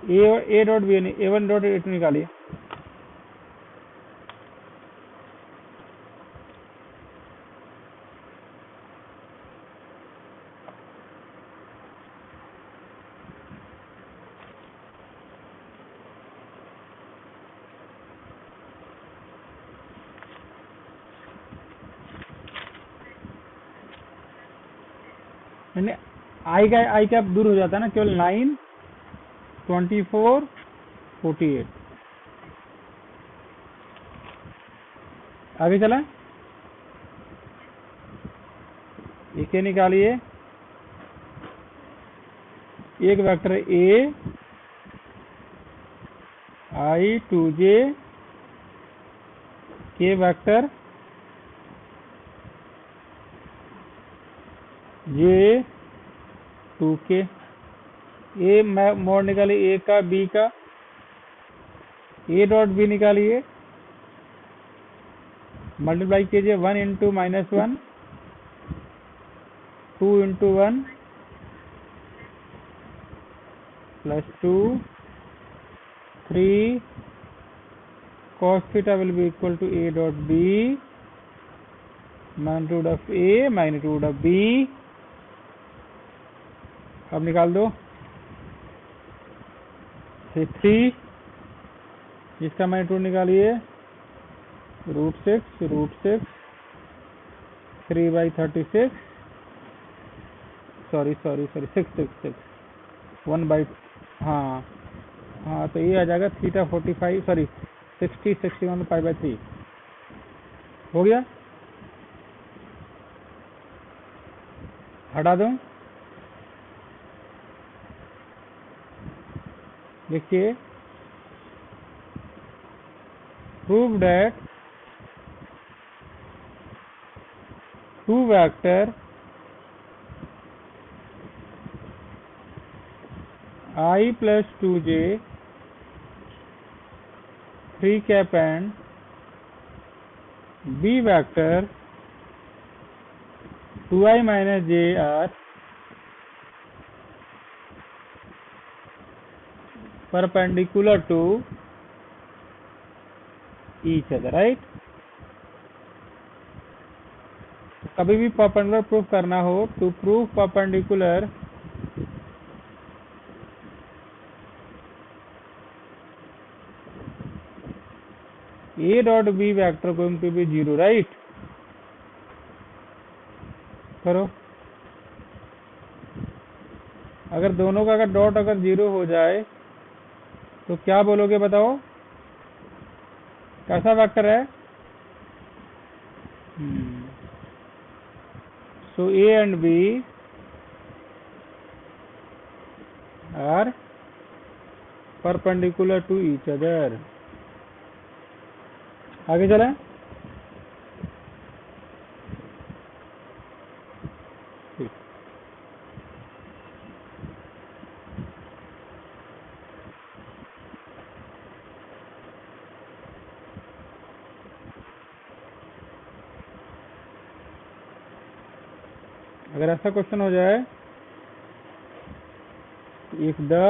Speaker 1: ए dot B A1 dot A2 निकालिए। मैंने आई कैप दूर हो जाता है ना, केवल 9, 24, 48। आगे चला, ये निकालिए। एक वेक्टर ए आई 2j के वेक्टर जे 2k। ए मोड निकालिए, ए का बी का, ए डॉट बी निकालिए, मल्टीप्लाई कीजिए 1 into -1, 2 into 1 plus 2, 3 cos theta will be equal to a dot b magnitude of a magnitude of b। अब निकाल दो 3, इसका मैग्नीट्यूड निकालिए √6, 3/36, सॉरी 666 1/, हाँ तो ये आ जाएगा थीटा 45, सॉरी 60, 61 π/3 हो गया। हटा दो, देखिए prove that 2 vector I plus 2j 3 cap and b vector 2i minus j are perpendicular to each other, right? कभी भी परपेंडिकुलर प्रूफ करना हो तो proof perpendicular a dot b vector going to be 0, right? करो, अगर दोनों का डॉट अगर 0 हो जाए तो क्या बोलोगे बताओ, कैसा वेक्टर है? So a and b are perpendicular to each other। आगे चलें, अगर ऐसा क्वेश्चन हो जाए, if the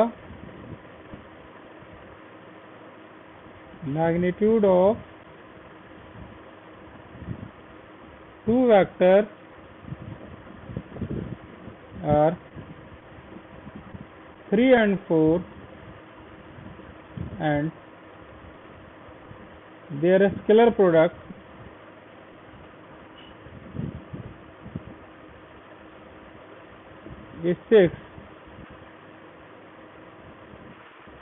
Speaker 1: magnitude of 2 vectors are 3 and 4 and their scalar product is 6,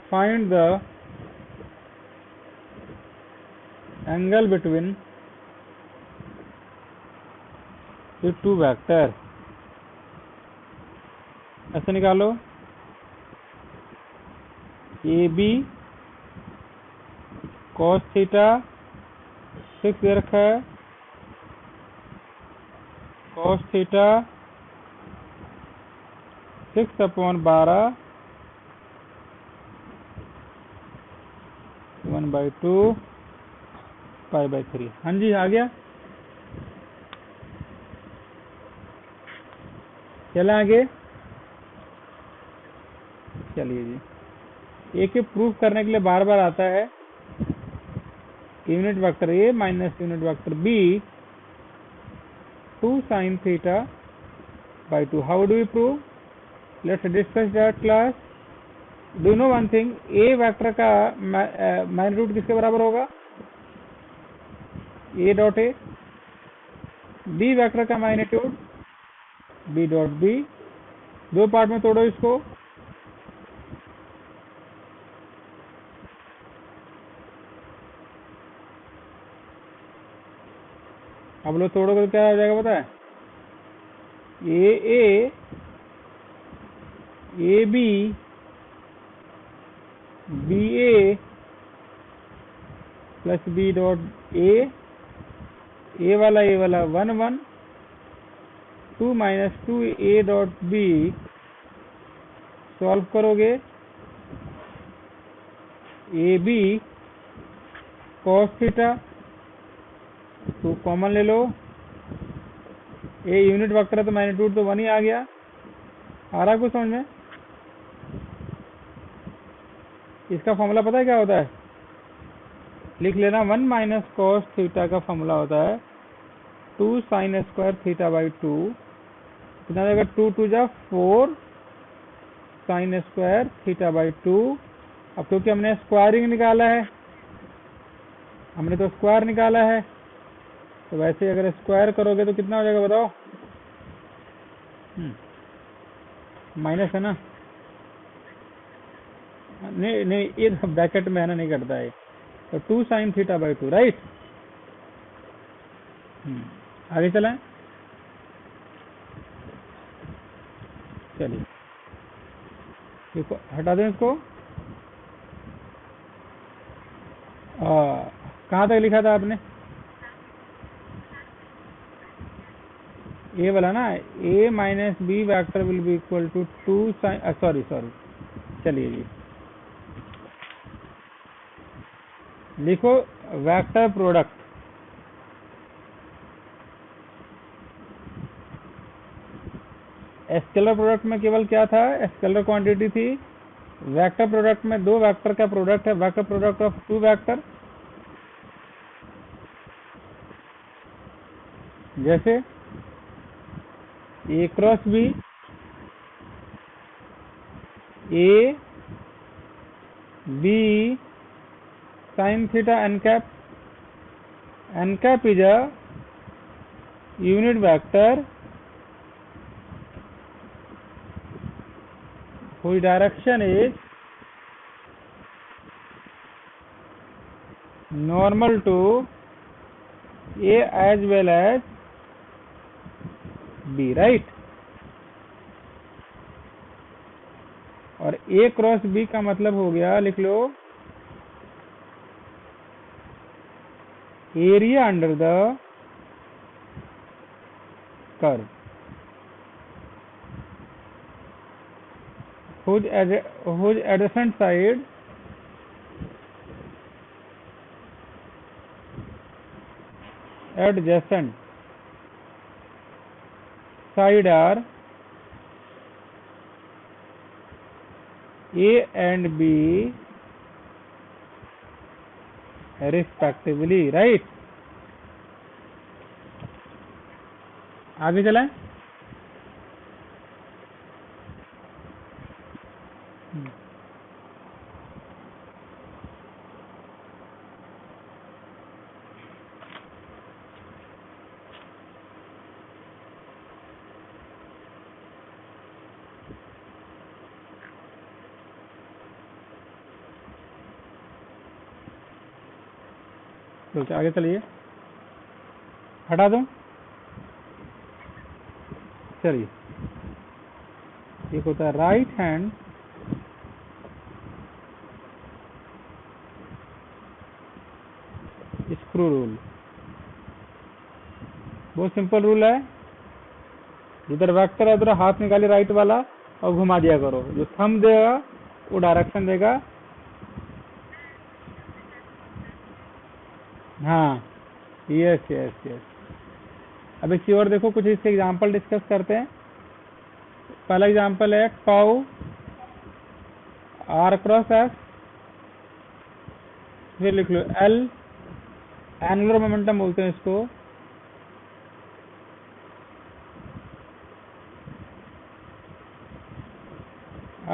Speaker 1: find the angle between the 2 vectors। ऐसे निकालो, ए बी cos थीटा 6 दे रखा है, cos थीटा 6/12 1/2 π/3। हाँ जी, आ गया, चला आगे। चलिए जी, एक ही प्रूफ करने के लिए बार बार आता है, unit vector A minus unit vector B 2 sin θ/2। How do we prove? Let's discuss that class. Do no one thing, A vector का मैग्नीट्यूड किसके बराबर होगा? A dot A. B vector का मैग्नीट्यूड बी डॉट बी। दो पार्ट में तोड़ो इसको। अब लोग तोड़ोगे तो क्या हो जाएगा पता है? A B, B A plus B dot A वाला 1 1, 2 minus 2 A dot B. Solve करोगे ए बी कॉस थीटा, तो कॉमन ले लो। ए यूनिट वेक्टर है तो मैग्नीट्यूड तो 1 ही आ गया। आ रहा है कुछ समझ में? इसका फॉर्मूला पता है क्या होता है? लिख लेना, 1 माइनस कॉस थीटा का फॉर्मूला होता है 2 साइन स्क्वायर थीटा बाई 2। कितना जाएगा? 2 2 जा 4 साइन स्क्वायर थीटा बाई 2। अब क्योंकि हमने स्क्वायरिंग निकाला है, हमने तो स्क्वायर निकाला है, तो वैसे अगर स्क्वायर करोगे तो कितना हो जाएगा बताओ? माइनस है ना? नहीं नहीं, ये ब्रैकेट में है ना, नहीं कटता है। तो 2 साइन थीटा बाई 2, राइट। आगे चलें। चलिए इसको हटा दें। इसको कहाँ तक लिखा था आपने? ए वाला ना, A minus B vector will be equal to 2 sine, sorry चलिए जी, लिखो वेक्टर प्रोडक्ट। स्केलर प्रोडक्ट में केवल क्या था? स्केलर क्वांटिटी थी। वेक्टर प्रोडक्ट में दो वेक्टर का प्रोडक्ट है, vector product of two vector. जैसे A cross B, A B sine theta N cap is a unit vector whose direction is normal to A as well as B, right? और A क्रॉस B का मतलब हो गया, लिख लो, area under the curve whose adjacent side are A and B respectively, right? आगे चलें। तो आगे चलिए, हटा दो। चलिए, एक होता है राइट हैंड स्क्रू रूल। बहुत सिंपल रूल है। इधर वेक्टर है, उधर हाथ निकालिए राइट वाला और घुमा दिया करो। जो थंब देगा वो डायरेक्शन देगा। हाँ, यस यस यस। अब इसी और देखो, कुछ इसके एग्जांपल डिस्कस करते हैं। पहला एग्जांपल है टाउ आर क्रॉस एस, फिर लिख लो एल, एंगुलर मोमेंटम बोलते हैं इसको।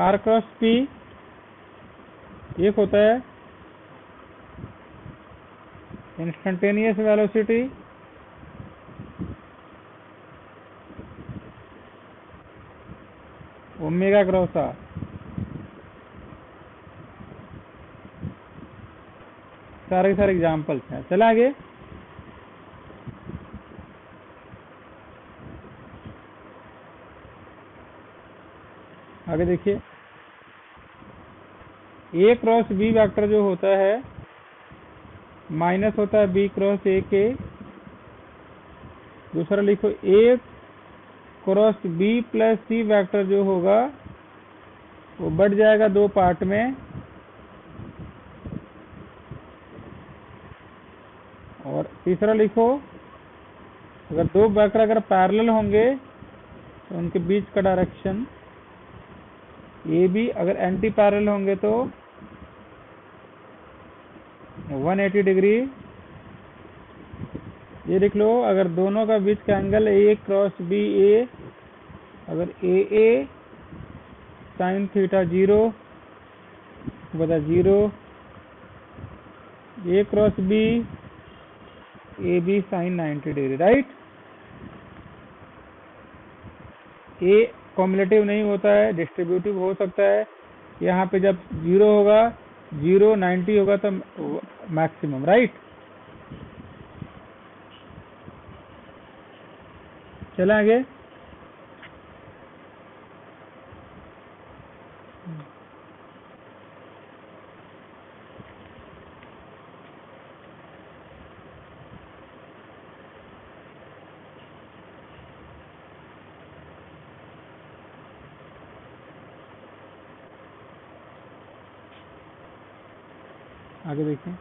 Speaker 1: आर क्रॉस पी एक होता है instantaneous velocity, omega cross R. सारे के सारे एग्जाम्पल्स हैं। चला आगे। आगे देखिए, ए क्रॉस बी वेक्टर जो होता है माइनस होता है बी क्रॉस ए के। दूसरा लिखो, ए cross B plus C vector जो होगा वो बढ़ जाएगा दो पार्ट में। और तीसरा लिखो, अगर दो वेक्टर अगर पैरेलल होंगे तो उनके बीच का डायरेक्शन ए बी, अगर एंटी पैरेलल होंगे तो 180 डिग्री। ये लिख लो, अगर दोनों का बीच का angle A cross B A, अगर ए साइन थीटा 0 बटा 0, A cross B A B sine 90 degree, right. A commutative नहीं होता है, डिस्ट्रीब्यूटिव हो सकता है। यहाँ पे जब 0 होगा, 0 90 होगा तो मैक्सिमम, राइट। चलें आगे। आगे देखिए,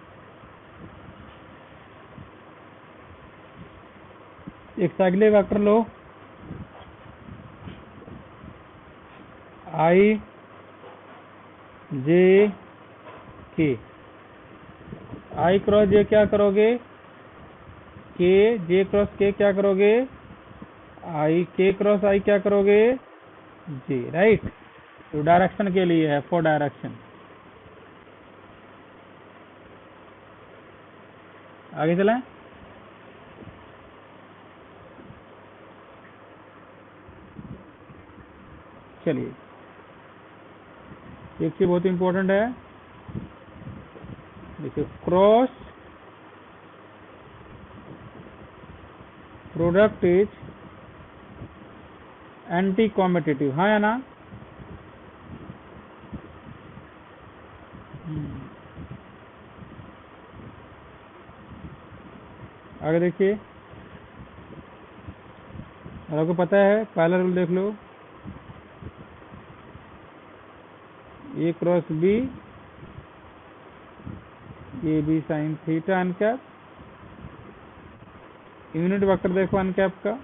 Speaker 1: एक साइक्लिक वेक्टर लो, आई जे के। आई क्रॉस जे क्या करोगे, के। जे क्रॉस के क्या करोगे, आई। के क्रॉस आई क्या करोगे, जे, राइट। तो डायरेक्शन के लिए है, फॉर डायरेक्शन। आगे चलें। चलिए, एक चीज बहुत इंपॉर्टेंट है, देखिए, cross product is anti competitive, हाँ या ना। आगे देखिए, आपको पता है पहला रूल देख लो, A cross B A B sine theta N cap. Unit vector देखो एन कैप का,